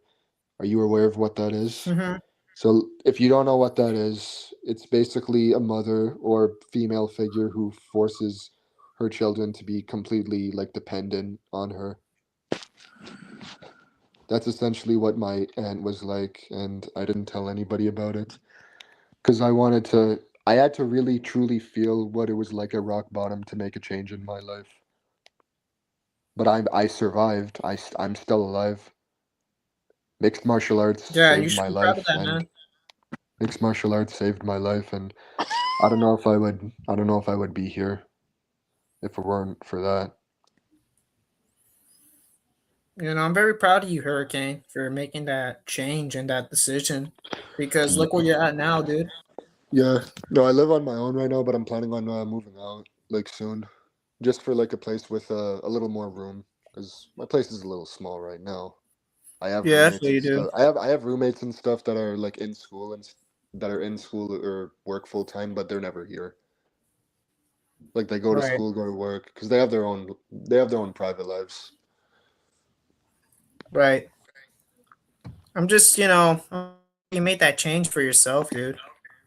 Speaker 3: Are you aware of what that is?
Speaker 1: mhm.
Speaker 3: So if you don't know what that is, it's basically a mother or female figure who forces her children to be completely like dependent on her. That's essentially what my aunt was like, and I didn't tell anybody about it because I had to really truly feel what it was like at rock bottom to make a change in my life. But I survived. I'm still alive. Mixed martial arts
Speaker 1: Yeah, and you
Speaker 3: saved
Speaker 1: should
Speaker 3: my
Speaker 1: be proud of
Speaker 3: life,
Speaker 1: that,
Speaker 3: and
Speaker 1: man.
Speaker 3: mixed martial arts saved my life, and I don't know if I would be here if it weren't for that.
Speaker 1: I'm very proud of you, Hurricane, for making that change and that decision. Because look where you're at now, dude.
Speaker 3: Yeah, no, I live on my own right now, but I'm planning on moving out like soon, just for like a place with a little more room, because my place is a little small right now. I have
Speaker 1: Yeah, that's
Speaker 3: roommates
Speaker 1: what
Speaker 3: and
Speaker 1: you do.
Speaker 3: stuff. I have roommates and stuff that are like in school that are in school or work full time, but they're never here. Like they go to
Speaker 1: Right,
Speaker 3: school, go to work, because they have their own private lives.
Speaker 1: right. I'm just, you made that change for yourself, dude.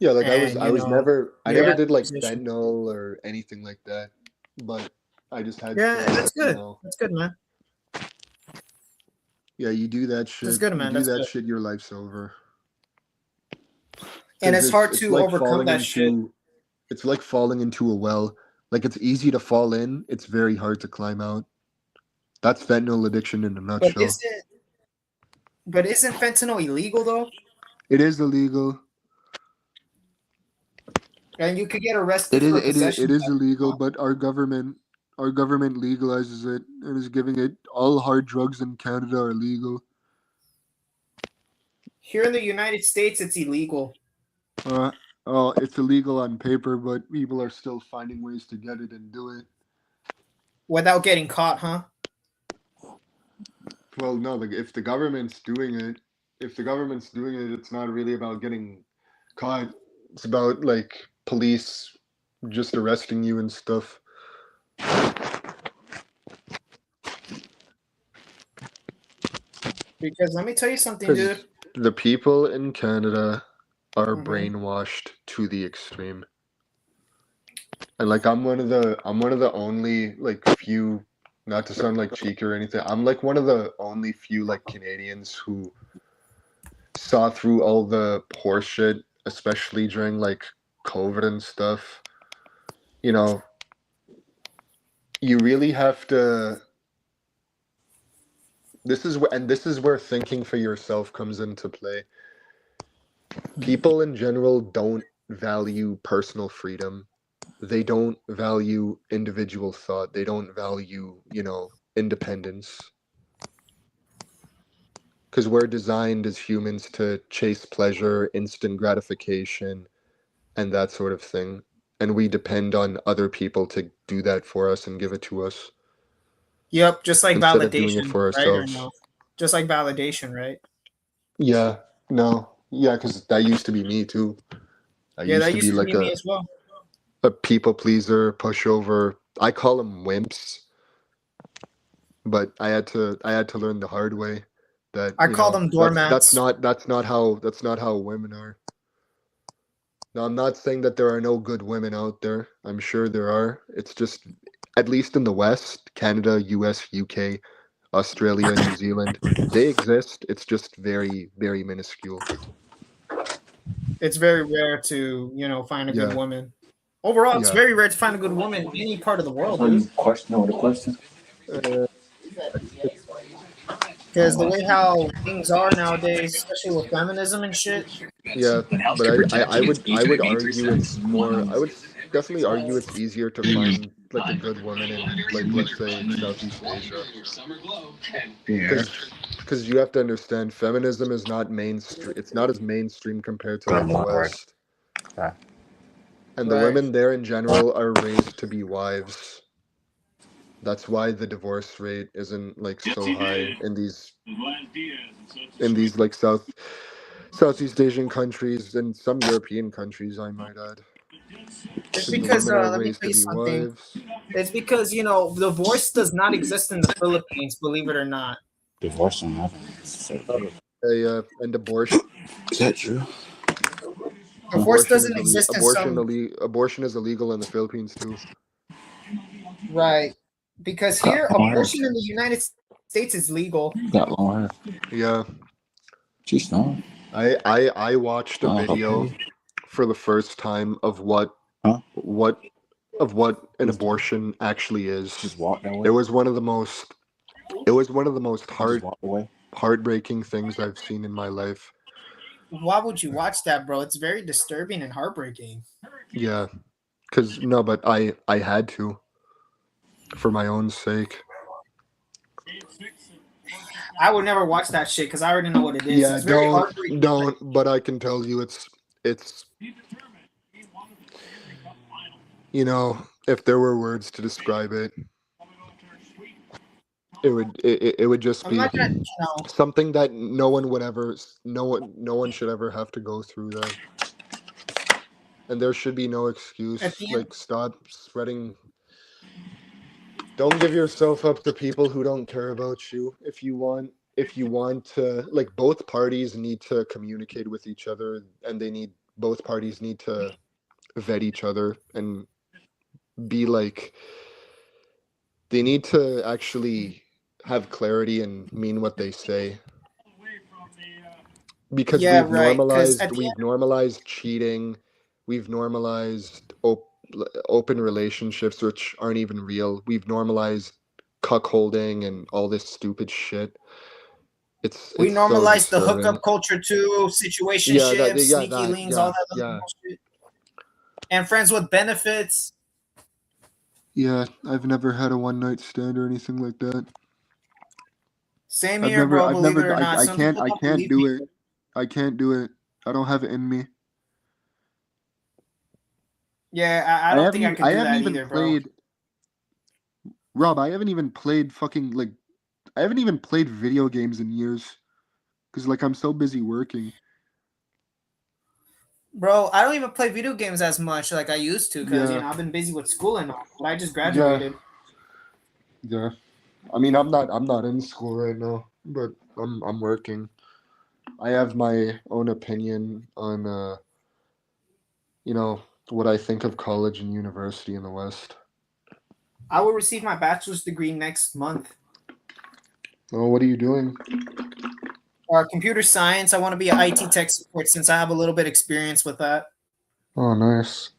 Speaker 3: Yeah, like
Speaker 1: And,
Speaker 3: I
Speaker 1: you're
Speaker 3: never
Speaker 1: at
Speaker 3: did
Speaker 1: the
Speaker 3: like
Speaker 1: position.
Speaker 3: fentanyl or anything like that, but I just had
Speaker 1: Yeah,
Speaker 3: to,
Speaker 1: that's good. That's good, man.
Speaker 3: yeah, you do that
Speaker 1: That's
Speaker 3: shit,
Speaker 1: good, man. That's good.
Speaker 3: your life's over.
Speaker 1: And
Speaker 3: Because
Speaker 1: it's hard
Speaker 3: it's
Speaker 1: to
Speaker 3: like
Speaker 1: overcome that shit.
Speaker 3: it's like falling into a well. Like it's easy to fall in, it's very hard to climb out. That's fentanyl addiction in a
Speaker 1: But
Speaker 3: nutshell.
Speaker 1: isn't fentanyl illegal though?
Speaker 3: It is illegal.
Speaker 1: And you could get arrested for
Speaker 3: It
Speaker 1: possession of
Speaker 3: is
Speaker 1: that.
Speaker 3: illegal, but our government legalizes it and is giving it all hard drugs in Canada are legal.
Speaker 1: Here in the United States, it's illegal
Speaker 3: Uh, oh, it's illegal on paper, but people are still finding ways to get it and do it.
Speaker 1: without getting caught, huh?
Speaker 3: Well, no, like if the government's doing it, it's not really about getting caught. It's about like police just arresting you and stuff.
Speaker 1: Because let me tell you something,
Speaker 3: Because
Speaker 1: dude.
Speaker 3: the people in Canada are
Speaker 1: Hmm.
Speaker 3: brainwashed to the extreme. And like I'm one of the only like few, not to sound like cheeky or anything. I'm like one of the only few like Canadians who saw through all the horse shit, especially during like COVID and stuff. You know, you really have to. This is where thinking for yourself comes into play. People in general don't value personal freedom. They don't value individual thought. They don't value, independence. Because we're designed as humans to chase pleasure, instant gratification, and that sort of thing. And we depend on other people to do that for us and give it to us
Speaker 1: Yep, just like
Speaker 3: instead of doing it
Speaker 1: validation,
Speaker 3: for
Speaker 1: right? Or
Speaker 3: ourselves.
Speaker 1: no? Just like validation, right?
Speaker 3: Yeah, no. Yeah, because that used to be me too. I
Speaker 1: Yeah,
Speaker 3: used
Speaker 1: that
Speaker 3: to be
Speaker 1: used to
Speaker 3: like
Speaker 1: be me as well.
Speaker 3: a people pleaser, pushover. I call them wimps, but I had to learn the hard way that,
Speaker 1: I call them
Speaker 3: that's
Speaker 1: doormats.
Speaker 3: not how women are. Now, I'm not saying that there are no good women out there. I'm sure there are. It's just, at least in the West, Canada, US, UK, Australia, New Zealand. They exist. It's just very, very minuscule.
Speaker 1: It's very rare to find a good
Speaker 3: Yeah.
Speaker 1: woman. Overall, it's
Speaker 3: Yeah.
Speaker 1: very rare to find a good woman in any part of the world,
Speaker 4: Are you
Speaker 1: dude.
Speaker 4: questioning the question?
Speaker 3: Uh,
Speaker 1: Because the way how things are nowadays, especially with feminism and shit.
Speaker 3: yeah, but I would argue it's more. I would definitely argue it's easier to find like a good woman in, like, let's say, Southeast Asia,
Speaker 4: Yeah.
Speaker 3: because you have to understand feminism is not mainstream. It's not as mainstream compared to like the
Speaker 4: Right.
Speaker 3: West,
Speaker 4: Right.
Speaker 3: and the
Speaker 1: Right.
Speaker 3: women there in general are raised to be wives. That's why the divorce rate isn't like so high in these like Southeast Asian countries and some European countries, I might add.
Speaker 1: It's
Speaker 3: Because the
Speaker 1: because
Speaker 3: women are
Speaker 1: let me
Speaker 3: raised
Speaker 1: tell
Speaker 3: to
Speaker 1: you
Speaker 3: be
Speaker 1: something.
Speaker 3: wives.
Speaker 1: It's because divorce does not exist in the Philippines, believe it or not.
Speaker 4: Divorce don't happen.
Speaker 3: And abortion.
Speaker 4: Is that true?
Speaker 1: Divorce doesn't exist in some
Speaker 3: Abortion is illegal in the Philippines too.
Speaker 1: right. Because
Speaker 4: Got
Speaker 1: here
Speaker 4: long hair.
Speaker 1: abortion in the United States is legal.
Speaker 4: Got long hair.
Speaker 3: Yeah,
Speaker 4: She's not.
Speaker 3: I watched a
Speaker 4: Oh,
Speaker 3: video
Speaker 4: okay.
Speaker 3: for the first time of what
Speaker 4: Huh?
Speaker 3: an abortion actually is.
Speaker 4: Just walk that
Speaker 3: It
Speaker 4: way.
Speaker 3: was one of the most
Speaker 4: Just walk away.
Speaker 3: heartbreaking things I've seen in my life.
Speaker 1: Why would you watch that, bro? It's very disturbing and heartbreaking.
Speaker 3: Yeah, but I had to, for my own sake.
Speaker 1: I would never watch that shit because I already know what it is.
Speaker 3: Yeah,
Speaker 1: It's very heartbreaking.
Speaker 3: don't. But I can tell you, it's if there were words to describe it, it would just
Speaker 1: I'm
Speaker 3: be
Speaker 1: not gonna,
Speaker 3: something that no one should ever have to go through that, and there should be no excuse.
Speaker 1: at the end.
Speaker 3: Like, stop spreading. Don't give yourself up to people who don't care about you. If you want to, like, both parties need to communicate with each other, and both parties need to vet each other and be like, they need to actually have clarity and mean what they say, because
Speaker 1: Yeah, right. Because at the
Speaker 3: we've normalized cheating, we've normalized open relationships which aren't even real, we've normalized cuckolding and all this stupid shit.
Speaker 1: we
Speaker 3: It's so
Speaker 1: normalize the
Speaker 3: disturbing.
Speaker 1: hookup culture too, situationships, sneaky links, all that other bullshit, and friends with benefits.
Speaker 3: Yeah, I've never had a one night stand or anything like that.
Speaker 1: Same here, bro. Believe it or not,
Speaker 3: I
Speaker 1: some
Speaker 3: can't
Speaker 1: people don't believe
Speaker 3: do
Speaker 1: me.
Speaker 3: it. I can't do it. I don't have it in me.
Speaker 1: Yeah, I don't think I could do that either, bro.
Speaker 3: Rob, I haven't even played I haven't even played video games in years, because like I'm so busy working.
Speaker 1: Bro, I don't even play video games as much like I used to because
Speaker 3: Yeah.
Speaker 1: I've been busy with school and all. But I just graduated.
Speaker 3: Yeah. I mean, I'm not in school right now, but I'm working. I have my own opinion on what I think of college and university in the West.
Speaker 1: I will receive my bachelor's degree next month.
Speaker 3: Oh, what are you doing?
Speaker 1: Computer science. I want to be an IT tech support since I have a little bit experience with that.
Speaker 3: Oh, nice.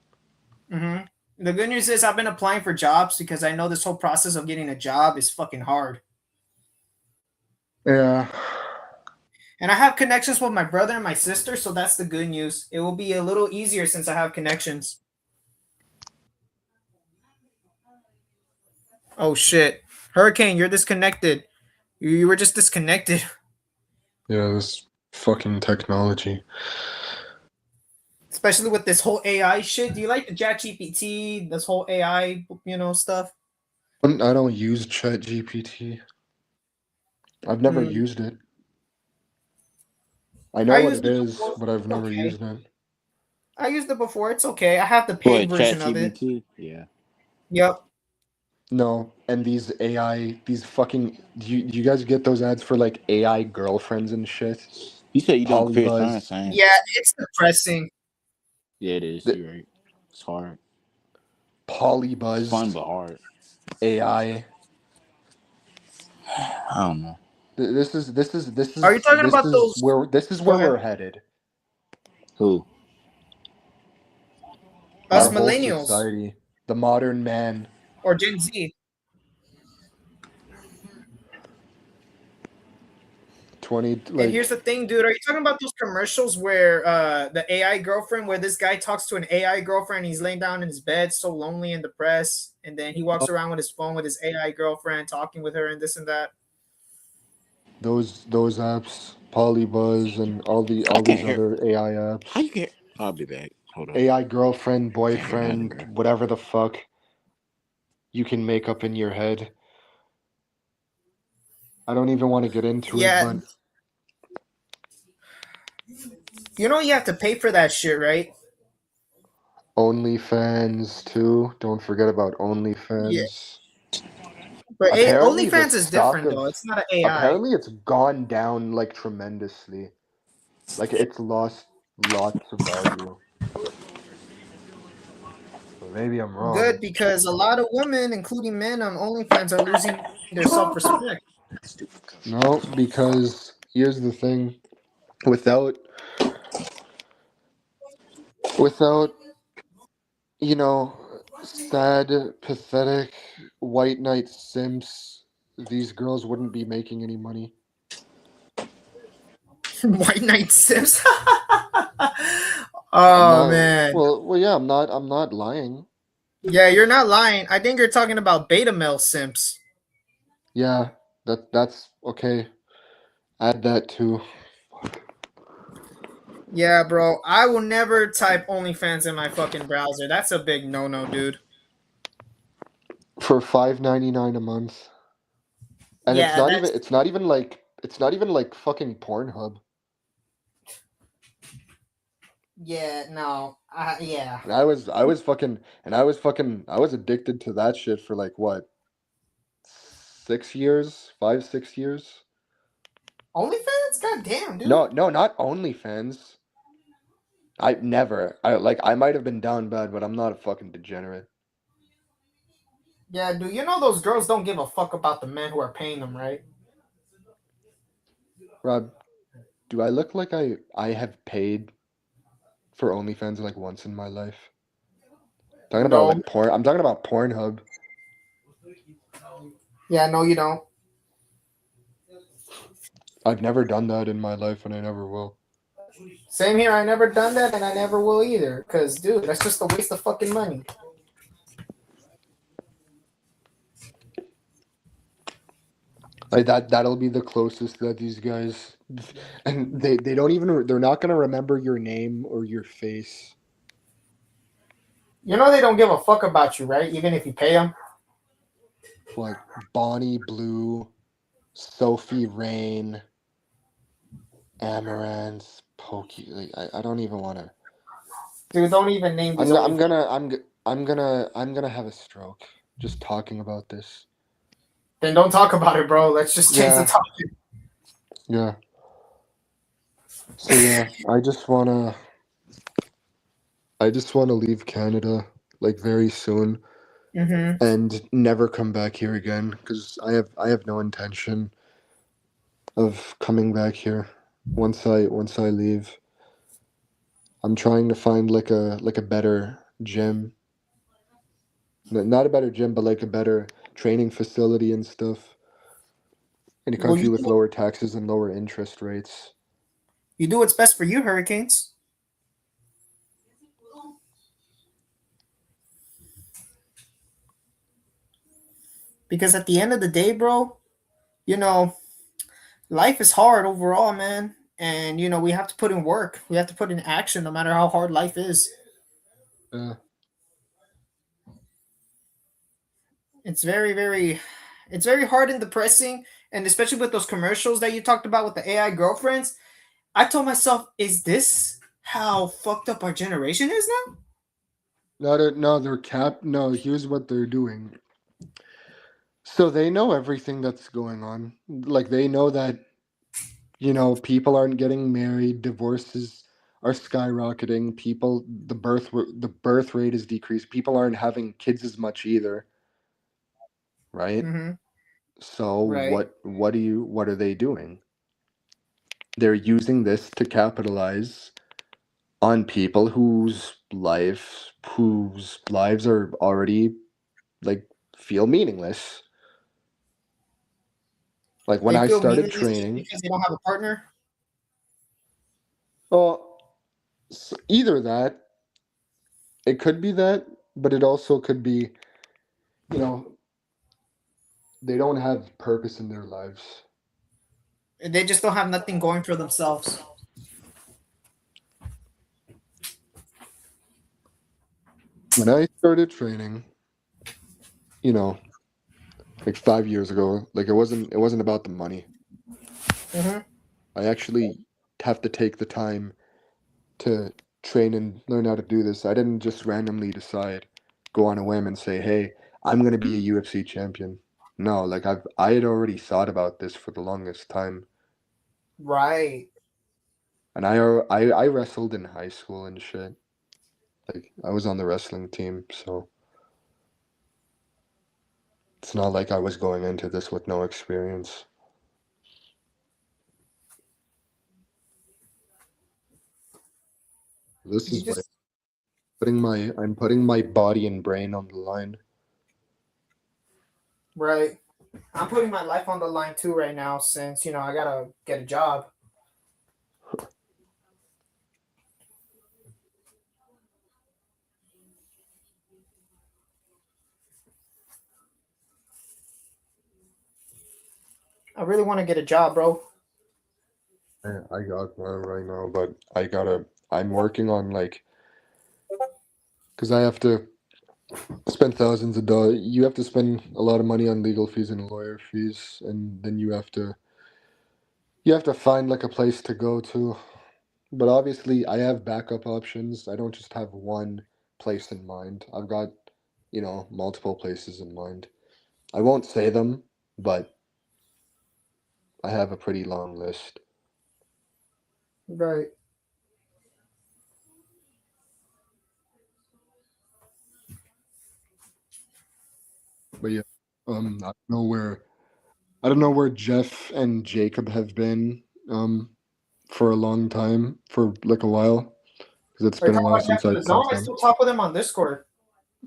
Speaker 1: Mm-hmm. The good news is I've been applying for jobs because I know this whole process of getting a job is fucking hard.
Speaker 3: Yeah.
Speaker 1: And I have connections with my brother and my sister, so that's the good news. It will be a little easier since I have connections. Oh shit. Hurricane, you're disconnected. You were just disconnected.
Speaker 3: Yeah, this fucking technology.
Speaker 1: Especially with this whole AI shit. Do you like the ChatGPT, this whole AI, stuff?
Speaker 3: I don't use ChatGPT. I've never used it. I know what it is, but I've never used it.
Speaker 1: I used it before. It's okay. I have the paid version of it.
Speaker 4: Yeah.
Speaker 1: Yep.
Speaker 3: No, and these fucking. Do you guys get those ads for like AI girlfriends and shit?
Speaker 4: You said you don't computer
Speaker 3: Polybuzz.
Speaker 4: science.
Speaker 1: Yeah, it's depressing.
Speaker 4: Yeah, it is. You're right. It's hard.
Speaker 3: Polybuzz.
Speaker 4: It's fun but hard.
Speaker 3: AI.
Speaker 2: I don't know.
Speaker 3: This is
Speaker 1: Are you talking about those?
Speaker 3: where
Speaker 1: Go ahead.
Speaker 3: we're headed.
Speaker 2: Who?
Speaker 1: Us
Speaker 3: Our whole
Speaker 1: millennials
Speaker 3: society, the modern man.
Speaker 1: or Gen Z.
Speaker 3: 20
Speaker 1: And
Speaker 3: like
Speaker 1: here's the thing, dude. Are you talking about those commercials where the AI girlfriend, where this guy talks to an AI girlfriend, he's laying down in his bed, so lonely and depressed, and then he walks around with his phone with his AI girlfriend, talking with her and this and that.
Speaker 3: those apps, Polybuzz, and these other AI apps.
Speaker 2: How you get? I'll be back. Hold on.
Speaker 3: AI girlfriend,
Speaker 2: Damn,
Speaker 3: boyfriend,
Speaker 2: bro.
Speaker 3: whatever the fuck you can make up in your head. I don't even want to get into it, but
Speaker 1: you know you have to pay for that shit, right?
Speaker 3: OnlyFans too. Don't forget about
Speaker 1: Yeah,
Speaker 3: OnlyFans.
Speaker 1: but
Speaker 3: Apparently, the
Speaker 1: OnlyFans is
Speaker 3: stock
Speaker 1: different
Speaker 3: of
Speaker 1: though. It's not an AI.
Speaker 3: apparently it's gone down like tremendously. Like it's lost lots of value. But maybe I'm wrong.
Speaker 1: Good, because a lot of women, including men, on OnlyFans are losing their self-respect.
Speaker 3: No, because here's the thing. Without you know, sad, pathetic white knight simps, these girls wouldn't be making any money.
Speaker 1: White Knight Sims.
Speaker 3: I'm
Speaker 1: Oh
Speaker 3: not
Speaker 1: man.
Speaker 3: well yeah, I'm not lying.
Speaker 1: Yeah, you're not lying. I think you're talking about beta male simps.
Speaker 3: Yeah, that's okay. Add that too.
Speaker 1: Yeah, bro. I will never type OnlyFans in my fucking browser. That's a big no-no, dude.
Speaker 3: For $5.99 a month. And
Speaker 1: Yeah,
Speaker 3: it's not even like fucking Pornhub.
Speaker 1: yeah, no. Yeah.
Speaker 3: And I was addicted to that shit for like what? 6 years? 5, 6 years?
Speaker 1: OnlyFans? God damn, dude.
Speaker 3: No, not OnlyFans. I might have been down bad, but I'm not a fucking degenerate.
Speaker 1: Yeah, dude, you know those girls don't give a fuck about the men who are paying them, right?
Speaker 3: Rob, do I look like I have paid for OnlyFans like once in my life? Talking about
Speaker 1: No.
Speaker 3: like porn. I'm talking about Pornhub.
Speaker 1: Yeah, no, you don't.
Speaker 3: I've never done that in my life, and I never will.
Speaker 1: Same here. I never done that, and I never will either. Cause, dude, that's just a waste of fucking money.
Speaker 3: That'll be the closest that these guys, and they don't even, they're not gonna remember your name or your face.
Speaker 1: You know they don't give a fuck about you, right? Even if you pay them.
Speaker 3: Like Bonnie Blue, Sophie Rain, Amaranth, Pokey. Like I don't even want to.
Speaker 1: Dude, don't even name these.
Speaker 3: I'm gonna have a stroke just talking about this.
Speaker 1: Then don't talk about it, bro. Let's just change the topic.
Speaker 3: Yeah. So yeah, I just wanna leave Canada like very soon and never come back here again because I have no intention of coming back here once I leave. I'm trying to find like a better gym. Not a better gym, but like a better training facility and stuff in a country with lower taxes and lower interest rates.
Speaker 1: You do what's best for you, Hurricanes. Because at the end of the day, bro, you know, life is hard overall, man. And, you know, we have to put in work. We have to put in action no matter how hard life is. It's it's very hard and depressing. And especially with those commercials that you talked about with the AI girlfriends, I told myself, is this how fucked up our generation is now?
Speaker 3: No, no, here's what they're doing. So they know everything that's going on. Like they know that, you know, people aren't getting married, divorces are skyrocketing, the birth rate is decreased. People aren't having kids as much either. Right? So
Speaker 1: Right.
Speaker 3: what are they doing? They're using this to capitalize on people whose lives are already like feel meaningless. Like when
Speaker 1: They
Speaker 3: I
Speaker 1: feel
Speaker 3: started
Speaker 1: meaningless just
Speaker 3: training,
Speaker 1: because they don't have a partner.
Speaker 3: well, either that, it could be that, but it also could be, you know, they don't have purpose in their lives.
Speaker 1: They just don't have nothing going for themselves.
Speaker 3: When I started training, you know, like 5 years ago, like it wasn't about the money.
Speaker 1: Mm-hmm.
Speaker 3: I actually have to take the time to train and learn how to do this. I didn't just randomly decide, go on a whim and say, "Hey, I'm going to be a UFC champion." No, like I had already thought about this for the longest time.
Speaker 1: Right.
Speaker 3: And I wrestled in high school and shit. Like I was on the wrestling team, so it's not like I was going into this with no experience. This
Speaker 1: You
Speaker 3: is why
Speaker 1: just
Speaker 3: I'm putting my body and brain on the line.
Speaker 1: right. I'm putting my life on the line too right now since I gotta get a job. I really want to get a job, bro.
Speaker 3: I got one right now, but I'm working on like, because I have to spend thousands of dollars. You have to spend a lot of money on legal fees and lawyer fees, and then you have to find like a place to go to. But obviously, I have backup options. I don't just have one place in mind. I've got, multiple places in mind. I won't say them, but I have a pretty long list.
Speaker 1: Right.
Speaker 3: But yeah, I don't know where Jeff and Jacob have been for a long time, for like a while, because it's
Speaker 1: Are you
Speaker 3: been a
Speaker 1: talking
Speaker 3: while
Speaker 1: about Jeff
Speaker 3: since
Speaker 1: in
Speaker 3: I
Speaker 1: the zone?
Speaker 3: talked
Speaker 1: I
Speaker 3: to them.
Speaker 1: still talk with him on Discord.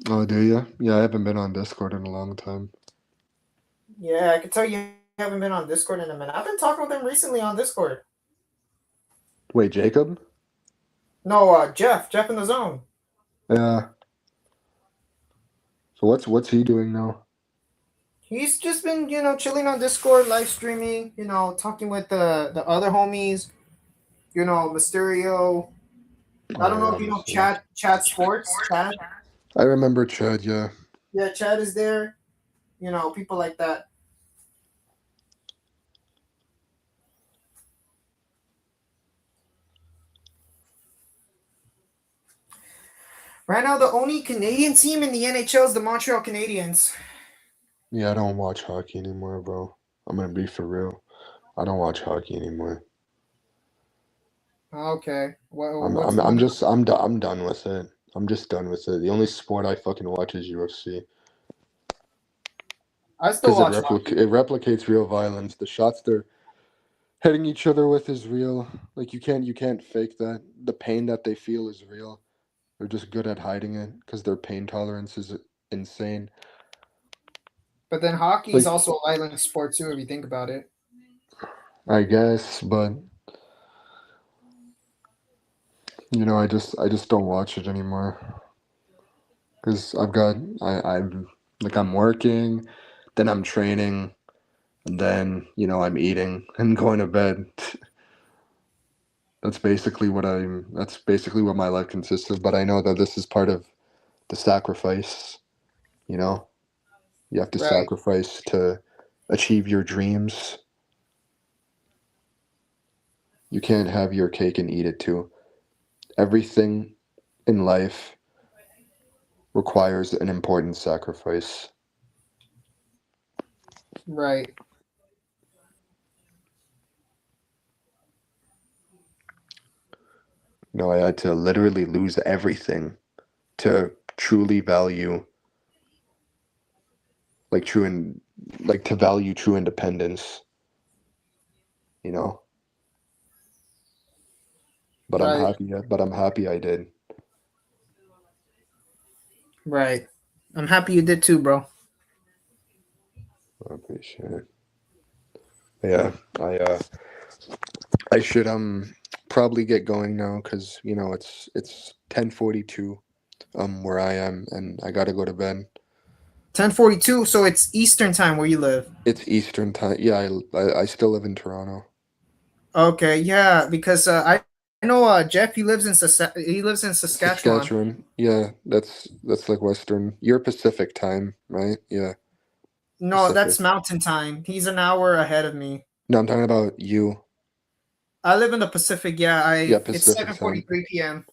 Speaker 3: Oh, do you? Yeah, I haven't been on Discord in a long time.
Speaker 1: Yeah, I can tell you haven't been on Discord in a minute. I've been talking with him recently on Discord.
Speaker 3: Wait, Jacob?
Speaker 1: No, Jeff in the zone.
Speaker 3: Yeah. So what's he doing now?
Speaker 1: He's just been, chilling on Discord, live streaming, talking with the other homies, Mysterio. I
Speaker 3: Oh
Speaker 1: don't know
Speaker 3: yeah,
Speaker 1: if you know
Speaker 3: Mysterio.
Speaker 1: Chad Sports. Chad.
Speaker 3: I remember Chad. Yeah.
Speaker 1: Yeah, Chad is there. People like that. Right now, the only Canadian team in the NHL is the Montreal Canadiens.
Speaker 3: Yeah, I don't watch hockey anymore, bro. I'm gonna be for real. I don't watch hockey anymore.
Speaker 1: Okay.
Speaker 3: I'm
Speaker 1: What's
Speaker 3: I'm
Speaker 1: going
Speaker 3: I'm
Speaker 1: on?
Speaker 3: just I'm done with it. I'm just done with it. The only sport I fucking watch is UFC
Speaker 1: I still
Speaker 3: because
Speaker 1: watch hockey.
Speaker 3: it replicates real violence. The shots they're hitting each other with is real. Like you can't fake that. The pain that they feel is real. They're just good at hiding it because their pain tolerance is insane.
Speaker 1: But then hockey is
Speaker 3: Like
Speaker 1: also a violent sport too, if you think about it.
Speaker 3: I guess, but I just don't watch it anymore because I'm working, then I'm training, and then I'm eating and going to bed. That's basically what my life consists of. But I know that this is part of the sacrifice. You know, you have to
Speaker 1: Right.
Speaker 3: sacrifice to achieve your dreams. You can't have your cake and eat it too. Everything in life requires an important sacrifice.
Speaker 1: Right.
Speaker 3: I had to literally lose everything to truly value like to value true independence, you know. But I'm
Speaker 1: Right.
Speaker 3: happy. But I'm happy I did.
Speaker 1: Right. I'm happy you did too, bro.
Speaker 3: I appreciate it. Yeah, I should probably get going now because it's 10:42 where I am and I gotta go to bed.
Speaker 1: 10:42, so it's Eastern time where you live.
Speaker 3: It's Eastern time. Yeah, I still live in Toronto.
Speaker 1: Okay, yeah, because I know Jeff. He lives in Saskatchewan.
Speaker 3: Saskatchewan. Yeah, that's like Western. You're Pacific time, right? Yeah.
Speaker 1: No,
Speaker 3: Pacific.
Speaker 1: that's Mountain time. He's an hour ahead of me.
Speaker 3: No, I'm talking about you.
Speaker 1: I live in the Pacific. Yeah, it's
Speaker 3: Pacific time.
Speaker 1: 7:43 p.m.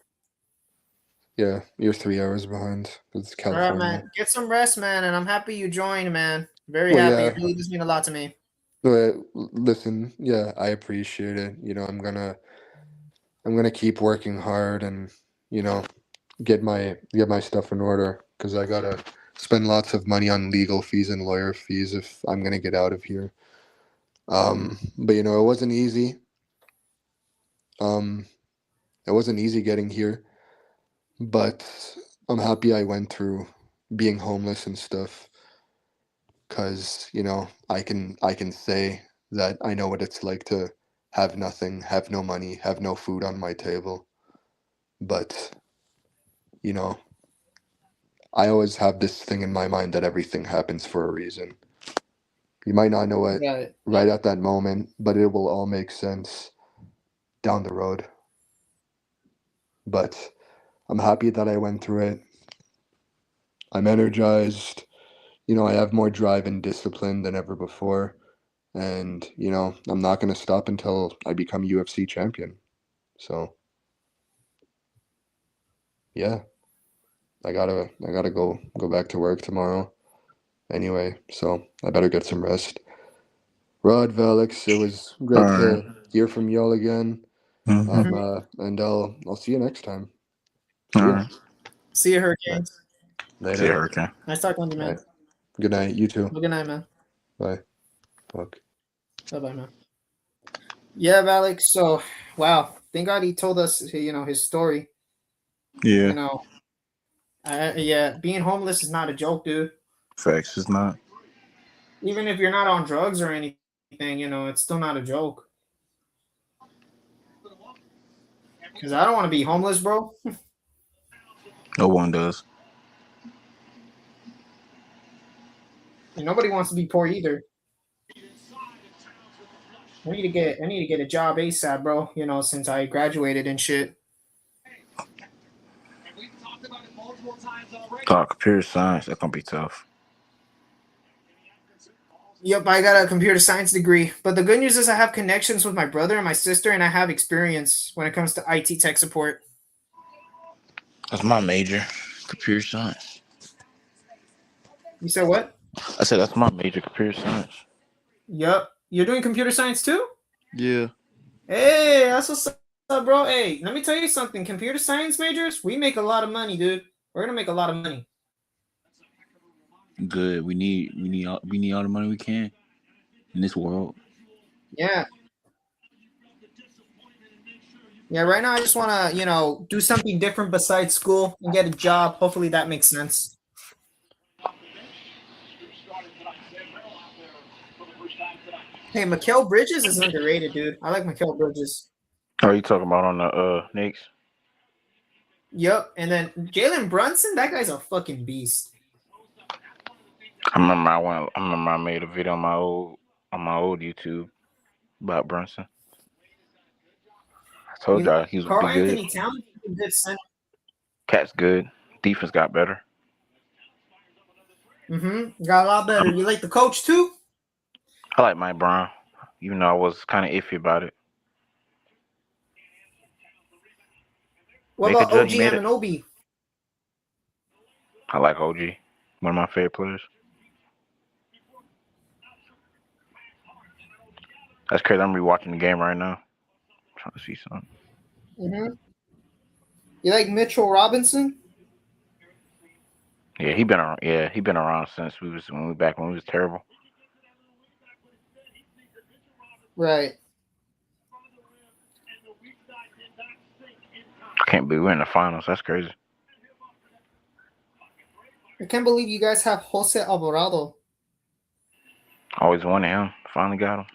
Speaker 3: Yeah, you're 3 hours behind. It's
Speaker 1: All right,
Speaker 3: California.
Speaker 1: man. Get some rest, man. And I'm happy you joined, man. Very
Speaker 3: Well,
Speaker 1: happy.
Speaker 3: yeah.
Speaker 1: It really does mean a lot to me.
Speaker 3: But listen, yeah, I appreciate it. I'm gonna keep working hard and get my stuff in order because I gotta spend lots of money on legal fees and lawyer fees if I'm gonna get out of here. But it wasn't easy. It wasn't easy getting here, but I'm happy I went through being homeless and stuff because I can say that I know what it's like to have nothing, have no money, have no food on my table. But I always have this thing in my mind that everything happens for a reason. You might not know it right at that moment, but it will all make sense down the road. But I'm happy that I went through it. I'm energized. I have more drive and discipline than ever before. And, I'm not going to stop until I become UFC champion. So, yeah, I gotta go back to work tomorrow. Anyway, so I better get some rest. Rod, Valix, it was great to hear from y'all again. And I'll see you next time. See ya.
Speaker 1: See you, Hurricanes.
Speaker 3: Later.
Speaker 2: See you, Hurricane.
Speaker 1: Nice talking to you, man.
Speaker 3: Right. Good night. You too.
Speaker 1: Well, good night, man.
Speaker 3: Bye. Fuck.
Speaker 1: Bye-bye, man. Yeah, Alex. So, wow. Thank God he told us, his story.
Speaker 2: Yeah.
Speaker 1: Yeah, being homeless is not a joke, dude.
Speaker 2: Facts, it's not.
Speaker 1: Even if you're not on drugs or anything, it's still not a joke. Because I don't want to be homeless, bro.
Speaker 2: No one does.
Speaker 1: And nobody wants to be poor either. I need to get a job ASAP, bro. Since I graduated and shit.
Speaker 2: Computer science, that's gonna be tough.
Speaker 1: Yep, I got a computer science degree. But the good news is I have connections with my brother and my sister, and I have experience when it comes to IT tech support.
Speaker 2: That's my major, computer science.
Speaker 1: You said what?
Speaker 2: I said that's my major, computer science.
Speaker 1: Yep. You're doing computer science too?
Speaker 2: Yeah.
Speaker 1: Hey, that's what's up, bro. Hey, let me tell you something. Computer science majors, we make a lot of money, dude. We're gonna make a lot of money.
Speaker 2: Good. We need all the money we can in this world.
Speaker 1: Yeah. Yeah, right now I just want to, do something different besides school and get a job. Hopefully that makes sense. Hey, Mikal Bridges is underrated, dude. I like Mikal Bridges.
Speaker 2: Are you talking about on the Knicks?
Speaker 1: Yep. And then Jalen Brunson, that guy's a fucking beast.
Speaker 2: I remember I made a video on my old YouTube about Brunson. I told y'all he was
Speaker 1: Carl
Speaker 2: pretty
Speaker 1: Anthony
Speaker 2: good.
Speaker 1: Towns is a good center.
Speaker 2: Cat's good. Defense got better.
Speaker 1: Got a lot better. You like the coach too?
Speaker 2: I like Mike Brown, even though I was kind of iffy about it.
Speaker 1: What
Speaker 2: Make a
Speaker 1: about
Speaker 2: judge,
Speaker 1: OG
Speaker 2: he made it.
Speaker 1: Anunoby?
Speaker 2: I like OG. One of my favorite players. That's crazy. I'm rewatching the game right now. I'm trying to see something.
Speaker 1: You like Mitchell Robinson?
Speaker 2: Yeah, he been around. Yeah, he been around since when we was terrible.
Speaker 1: Right.
Speaker 2: I can't believe we're in the finals. That's crazy.
Speaker 1: I can't believe you guys have Jose Alvarado.
Speaker 2: Always wanted him. Finally got him.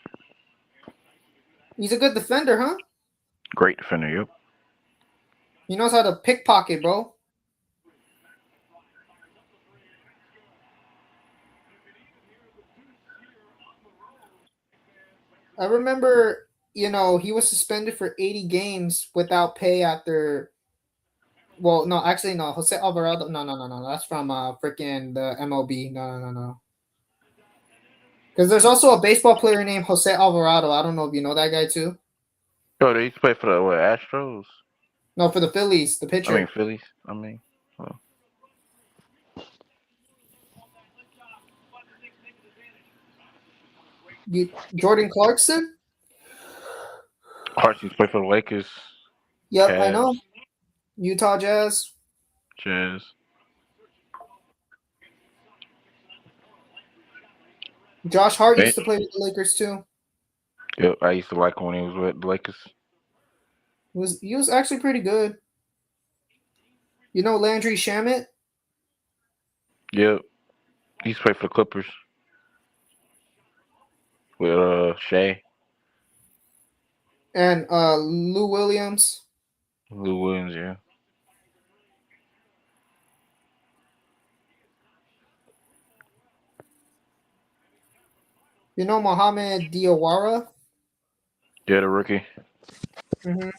Speaker 1: He's a good defender, huh?
Speaker 2: Great defender. Yep.
Speaker 1: He knows how to pickpocket, bro. I remember, he was suspended for 80 games without pay after. Well, no, actually, no. Jose Alvarado. No. That's from freaking the MLB. No. Because there's also a baseball player named Jose Alvarado. I don't know if you know that guy too.
Speaker 2: Oh, they used to play for the Astros.
Speaker 1: No, for the Phillies, the pitcher.
Speaker 2: I mean Phillies.
Speaker 1: Jordan Clarkson.
Speaker 2: Clarkson used to play for the Lakers.
Speaker 1: Yep,
Speaker 2: Cavs,
Speaker 1: I know. Utah Jazz.
Speaker 2: Jazz.
Speaker 1: Josh Hart used to play with the Lakers too.
Speaker 2: Yep, I used to like him when he was with the Lakers.
Speaker 1: He was actually pretty good. You know Landry Shamet?
Speaker 2: Yep. He used to play for the Clippers. With Shea.
Speaker 1: And Lou Williams.
Speaker 2: Lou Williams, yeah.
Speaker 1: You know Mohamed Diawara?
Speaker 2: Yeah, the rookie.
Speaker 1: Mm-hmm.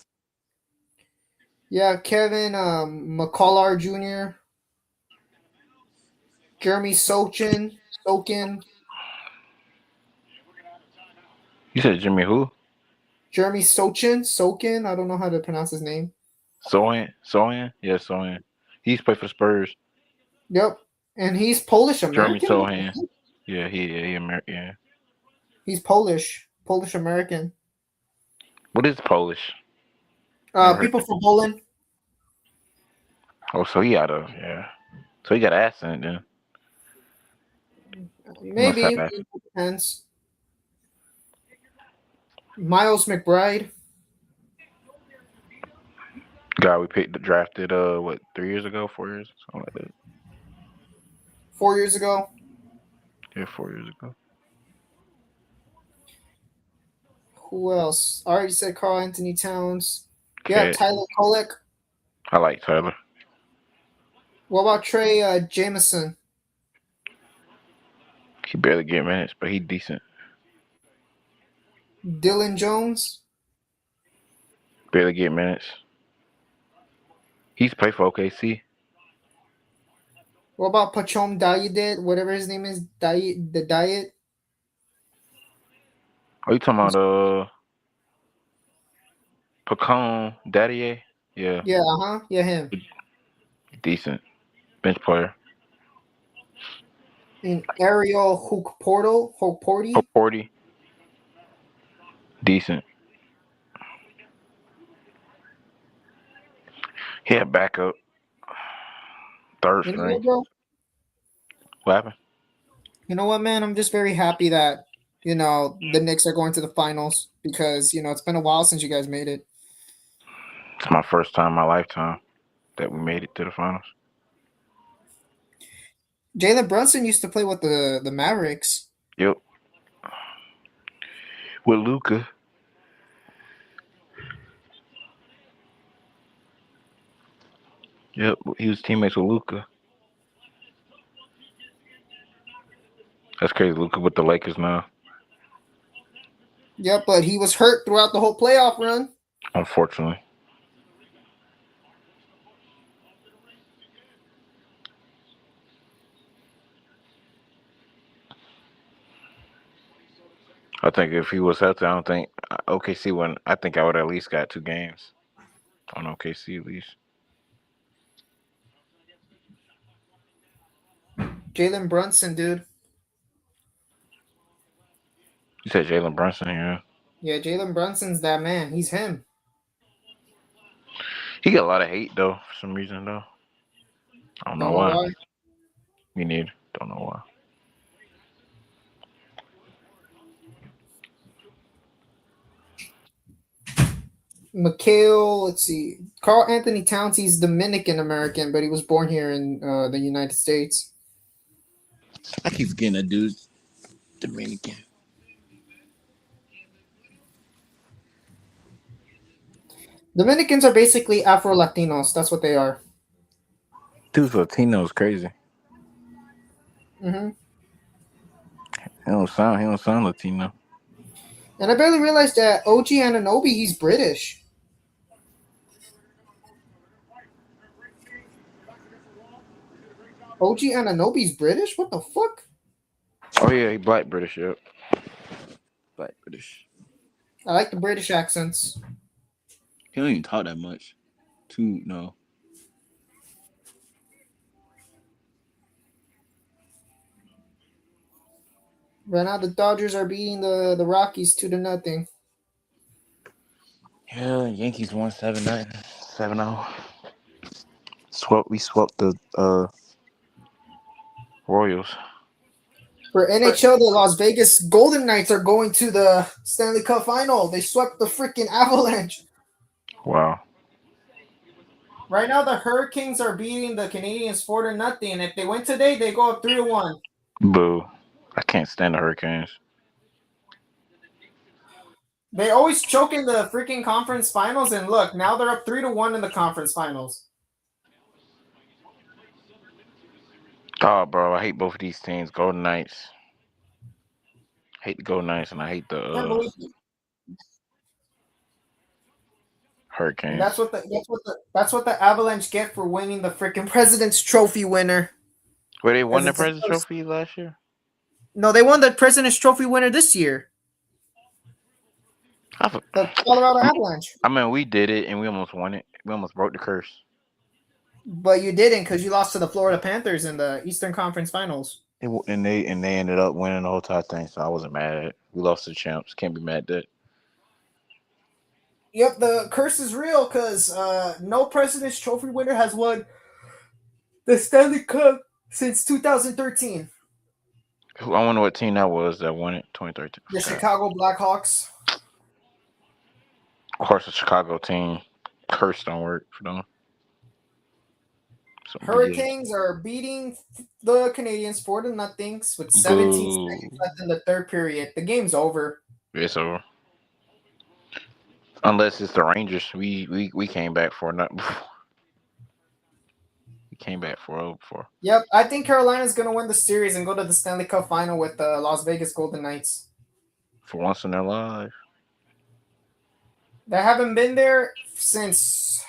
Speaker 1: Yeah, Kevin McCullar Jr. Jeremy Sochin.
Speaker 2: You said Jimmy who?
Speaker 1: Jeremy Sochin. I don't know how to pronounce his name.
Speaker 2: Sohan? Yeah, Sohan. He used to play for the Spurs.
Speaker 1: Yep. And he's Polish American.
Speaker 2: Jeremy Sohan. Yeah, he American. Yeah.
Speaker 1: He's Polish American.
Speaker 2: What is Polish?
Speaker 1: People from Poland.
Speaker 2: Oh, so he got an accent then.
Speaker 1: Maybe it depends. Miles McBride.
Speaker 2: Guy we drafted 3 years ago, 4 years, something like that.
Speaker 1: 4 years ago.
Speaker 2: Yeah, 4 years ago.
Speaker 1: Who else? I already said Carl Anthony Towns. Yeah, Tyler Kolek.
Speaker 2: I like Tyler.
Speaker 1: What about Trey Jameson?
Speaker 2: He barely get minutes, but he decent.
Speaker 1: Dylan Jones.
Speaker 2: Barely get minutes. He's played for OKC.
Speaker 1: What about Pachom Diet? Whatever his name is, the Diet.
Speaker 2: Are you talking about Pacon Daddier? Yeah.
Speaker 1: Yeah, Yeah, him.
Speaker 2: Decent. Bench player.
Speaker 1: And Ariel Hookporty.
Speaker 2: Decent. He had backup. Third string. What happened?
Speaker 1: You know what, man? I'm just very happy that, the Knicks are going to the finals because, it's been a while since you guys made it.
Speaker 2: It's my first time in my lifetime that we made it to the finals.
Speaker 1: Jalen Brunson used to play with the Mavericks.
Speaker 2: Yep. With Luka. Yep, he was teammates with Luka. That's crazy. Luka with the Lakers now.
Speaker 1: Yep, but he was hurt throughout the whole playoff run.
Speaker 2: Unfortunately. I think if he was healthy, I don't think OKC won. I think I would at least got 2 games on OKC at least.
Speaker 1: Jalen Brunson, dude.
Speaker 2: You said Jalen Brunson, yeah.
Speaker 1: Yeah, Jalen Brunson's that man. He's him.
Speaker 2: He got a lot of hate though for some reason though. I don't know why. Me neither. Don't know why.
Speaker 1: Mikhail, let's see. Carl Anthony Towns, he's Dominican American, but he was born here in the United States.
Speaker 4: I keep forgetting that dude's Dominican.
Speaker 1: Dominicans are basically Afro Latinos. That's what they are.
Speaker 2: Dude's Latino is crazy.
Speaker 1: Mm-hmm.
Speaker 2: He don't sound Latino.
Speaker 1: And I barely realized that OG Ananobi, he's British. OG Ananobi's British? What the fuck?
Speaker 2: Oh yeah, he black British. Yep.
Speaker 4: Black British.
Speaker 1: I like the British accents.
Speaker 4: He don't even talk that much. No.
Speaker 1: Right now, the Dodgers are beating the Rockies 2-0.
Speaker 2: Yeah, Yankees won 7-0. We swept the Royals.
Speaker 1: For NHL, the Las Vegas Golden Knights are going to the Stanley Cup Final. They swept the freaking Avalanche.
Speaker 2: Wow.
Speaker 1: Right now, the Hurricanes are beating the Canadiens 4-0. If they win today, they go up 3-1.
Speaker 2: Boo. I can't stand the Hurricanes.
Speaker 1: They always choke in the freaking conference finals, and look, now they're up 3-1 in the conference finals.
Speaker 2: Oh, bro, I hate both of these teams. Golden Knights. I hate the Golden Knights, and I hate
Speaker 1: Can't
Speaker 2: the
Speaker 1: believe it. And
Speaker 2: Hurricanes.
Speaker 1: that's what the Avalanche get for winning the freaking President's Trophy winner.
Speaker 2: Wait, they won the
Speaker 1: It's a
Speaker 2: President's
Speaker 1: first.
Speaker 2: Trophy last year?
Speaker 1: No, they won the President's Trophy winner this year. The Colorado Avalanche.
Speaker 2: I mean, we did it, and we almost won it. We almost broke the curse.
Speaker 1: But you didn't because you lost to the Florida Panthers in the Eastern Conference Finals.
Speaker 2: And they ended up winning the whole entire thing, so I wasn't mad at it. We lost to the champs. Can't be mad at that.
Speaker 1: Yep, the curse is real because no President's Trophy winner has won the Stanley Cup since 2013.
Speaker 2: I wonder what team that was that won it 2013.
Speaker 1: The Chicago Blackhawks.
Speaker 2: Of course, the Chicago team. Curse don't work for them. So
Speaker 1: Hurricanes are beating the Canadiens 4-0 with 17 seconds left in the third period. The game's over.
Speaker 2: It's over. Unless it's the Rangers. We came back for nothing. We came back 4-0 before.
Speaker 1: Yep, I think Carolina's going to win the series and go to the Stanley Cup Final with the Las Vegas Golden Knights.
Speaker 2: For once in their lives.
Speaker 1: They haven't been there since...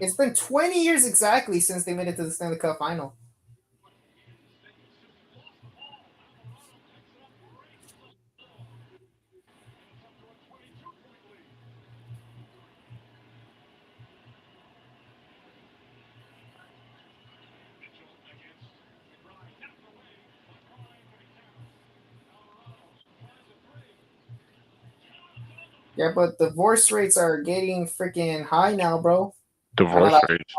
Speaker 1: It's been 20 years exactly since they made it to the Stanley Cup Final. Yeah, but divorce rates are getting freaking high now, bro.
Speaker 2: Divorce rates.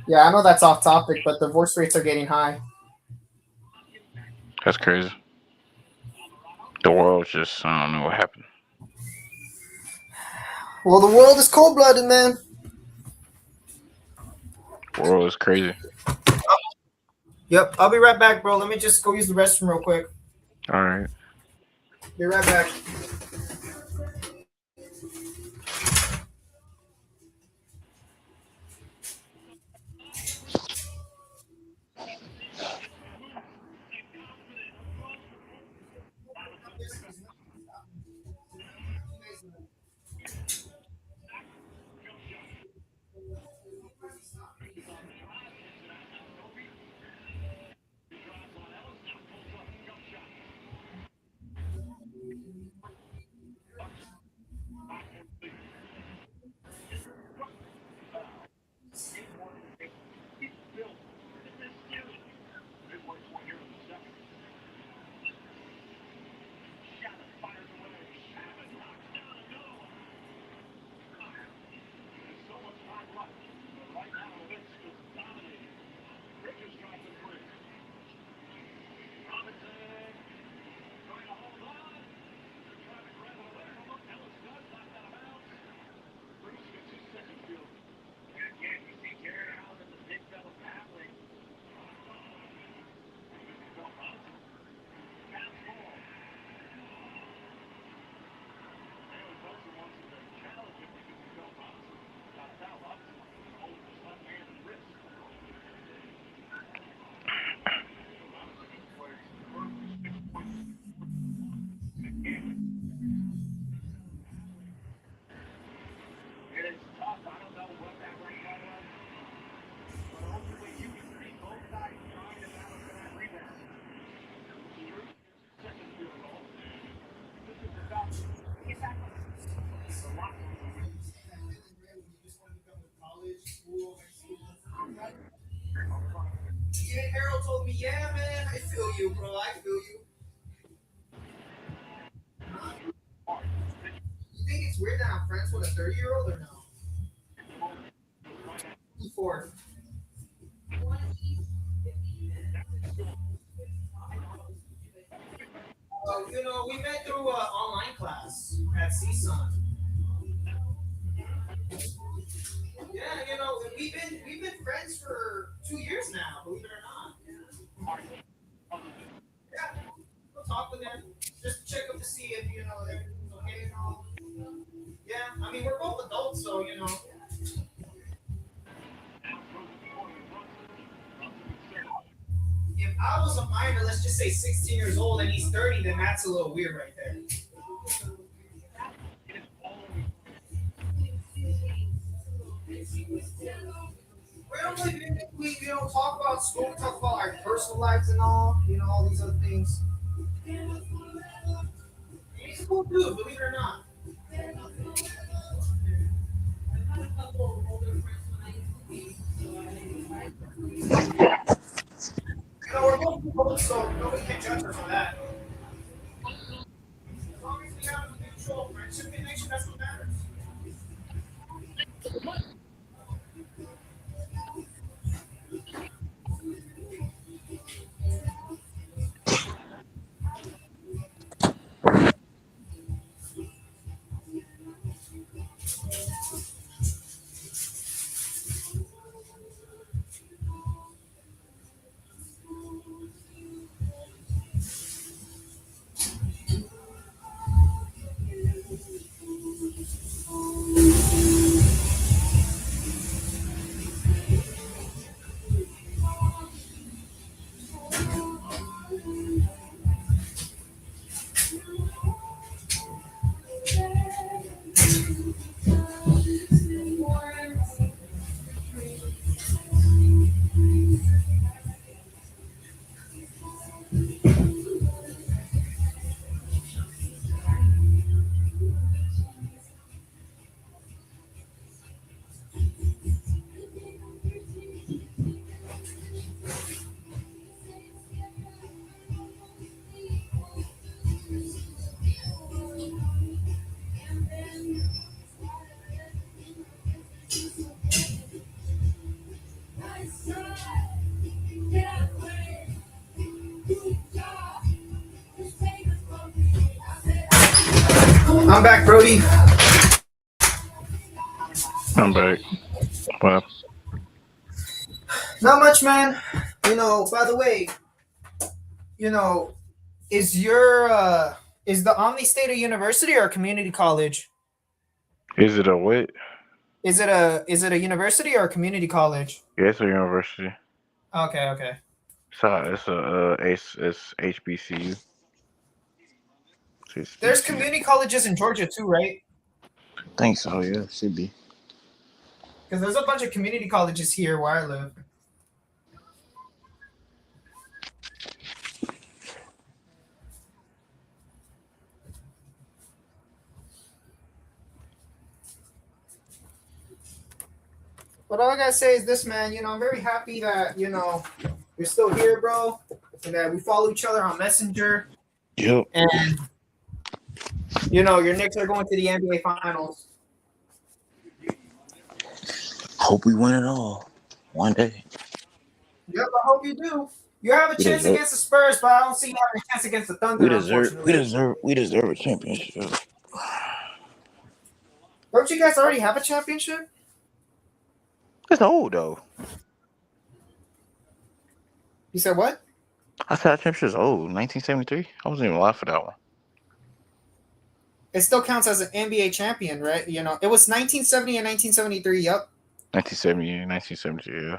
Speaker 1: Yeah, I know that's off topic, but divorce rates are getting high.
Speaker 2: That's crazy. The world's just, I don't know what happened.
Speaker 1: Well, the world is cold-blooded, man.
Speaker 2: The world is crazy.
Speaker 1: Yep, I'll be right back, bro. Let me just go use the restroom real quick.
Speaker 2: All right.
Speaker 1: Be right back. Even Harold told me, yeah, man, I feel you, bro. I feel you. Huh? You think it's weird that I'm friends with a 30-year-old or no? Before. We met through online class at CSUN. Yeah, we've been friends for 2 years now, believe it or not. Yeah, we'll talk with them. Just check up to see if everything's okay and all. Yeah, I mean we're both adults, so if I was a minor, let's just say 16 years old, and he's 30, then that's a little weird right there. We don't really we don't talk about school. We talk about our personal lives and all these other things. He's a cool dude, believe it or not. We're both people, so nobody can judge us for that. As long as we have a mutual friendship connection, that's what matters. I'm back, Brody.
Speaker 2: I'm back. Well,
Speaker 1: Not much, man. By the way, you know, is your is the Omni State a university or a community college?
Speaker 2: is it a what?
Speaker 1: Is it a university or a community college?
Speaker 2: Yeah, it's a university.
Speaker 1: Okay, okay.
Speaker 2: It's HBCU.
Speaker 1: There's
Speaker 2: HBCU.
Speaker 1: community colleges in Georgia too, right?
Speaker 4: Think so, yeah, should be.
Speaker 1: Because there's a bunch of community colleges here where I live. But all I gotta say is this, man. I'm very happy that you're still here, bro, and that we follow each other on Messenger.
Speaker 2: Yep.
Speaker 1: And your Knicks are going to the NBA Finals.
Speaker 4: Hope we win it all one day.
Speaker 1: Yep, I hope you do. You have a
Speaker 4: We
Speaker 1: chance
Speaker 4: deserve.
Speaker 1: against the Spurs, but I don't see you having a chance against the Thunder,
Speaker 4: We deserve. We
Speaker 1: unfortunately.
Speaker 4: deserve. We deserve a championship.
Speaker 1: Don't you guys already have a championship?
Speaker 2: It's old though.
Speaker 1: You said what?
Speaker 2: I said our championship's old. 1973. I wasn't even alive for that one.
Speaker 1: It still counts as an NBA champion, right? It was 1970 and 1973. Yep.
Speaker 2: 1970 and 1970. Yeah.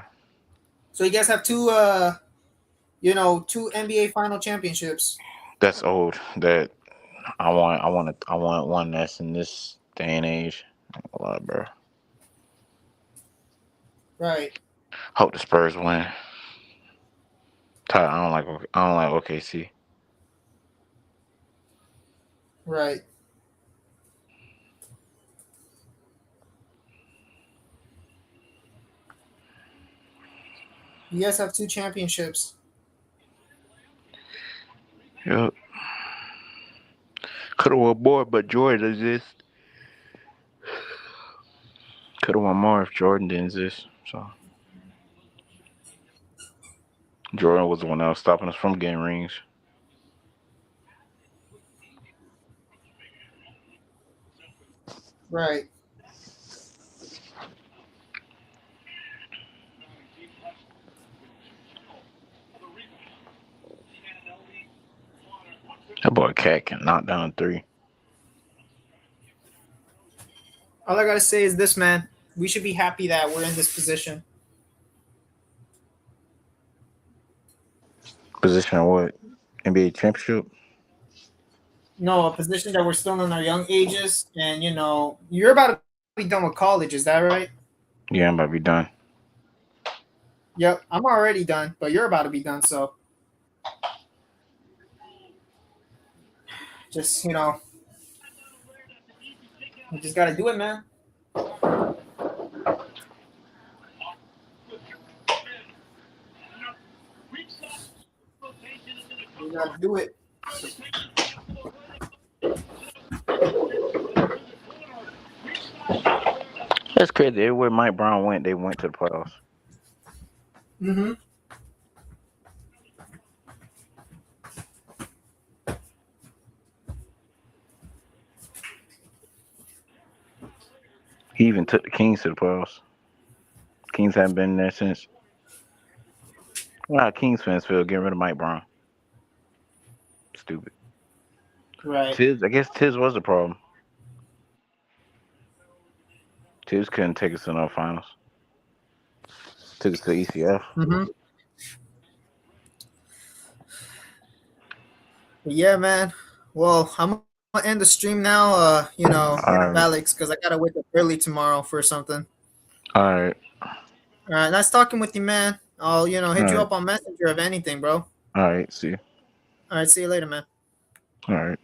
Speaker 1: So you guys have two NBA final championships.
Speaker 2: That's old. That I want one that's in this day and age. A lot, bro.
Speaker 1: Right.
Speaker 2: Hope the Spurs win. I don't like OKC.
Speaker 1: Right. You guys have 2 championships.
Speaker 2: Yep. Could have won more, but Jordan exists. Could have won more if Jordan didn't exist. So Jordan was the one that was stopping us from getting rings.
Speaker 1: Right.
Speaker 2: That boy Cat can knock down 3.
Speaker 1: All I gotta say is this, man. We should be happy that we're in this position.
Speaker 2: Position of what? NBA championship?
Speaker 1: No, a position that we're still in our young ages, and you're about to be done with college. Is that right?
Speaker 2: Yeah, I'm about to be done.
Speaker 1: Yep, I'm already done, but you're about to be done. So, just you just gotta do it, man. You gotta do it.
Speaker 2: That's crazy. Everywhere Mike Brown went, they went to the playoffs.
Speaker 1: Mm-hmm.
Speaker 2: He even took the Kings to the playoffs. Kings haven't been there since. Well, how Kings fans feel getting rid of Mike Brown. Stupid.
Speaker 1: Right.
Speaker 2: I guess Tiz was the problem. Tiz couldn't take us to no finals. Took us to ECF.
Speaker 1: Mm-hmm. Yeah, man. Well, I'm gonna end the stream now.
Speaker 2: Alright.
Speaker 1: Alex, because I gotta wake up early tomorrow for something.
Speaker 2: Alright.
Speaker 1: All right, nice talking with you, man. I'll hit you
Speaker 2: Alright.
Speaker 1: up on Messenger if anything, bro.
Speaker 2: Alright. See you.
Speaker 1: All right, see you later, man.
Speaker 2: Alright.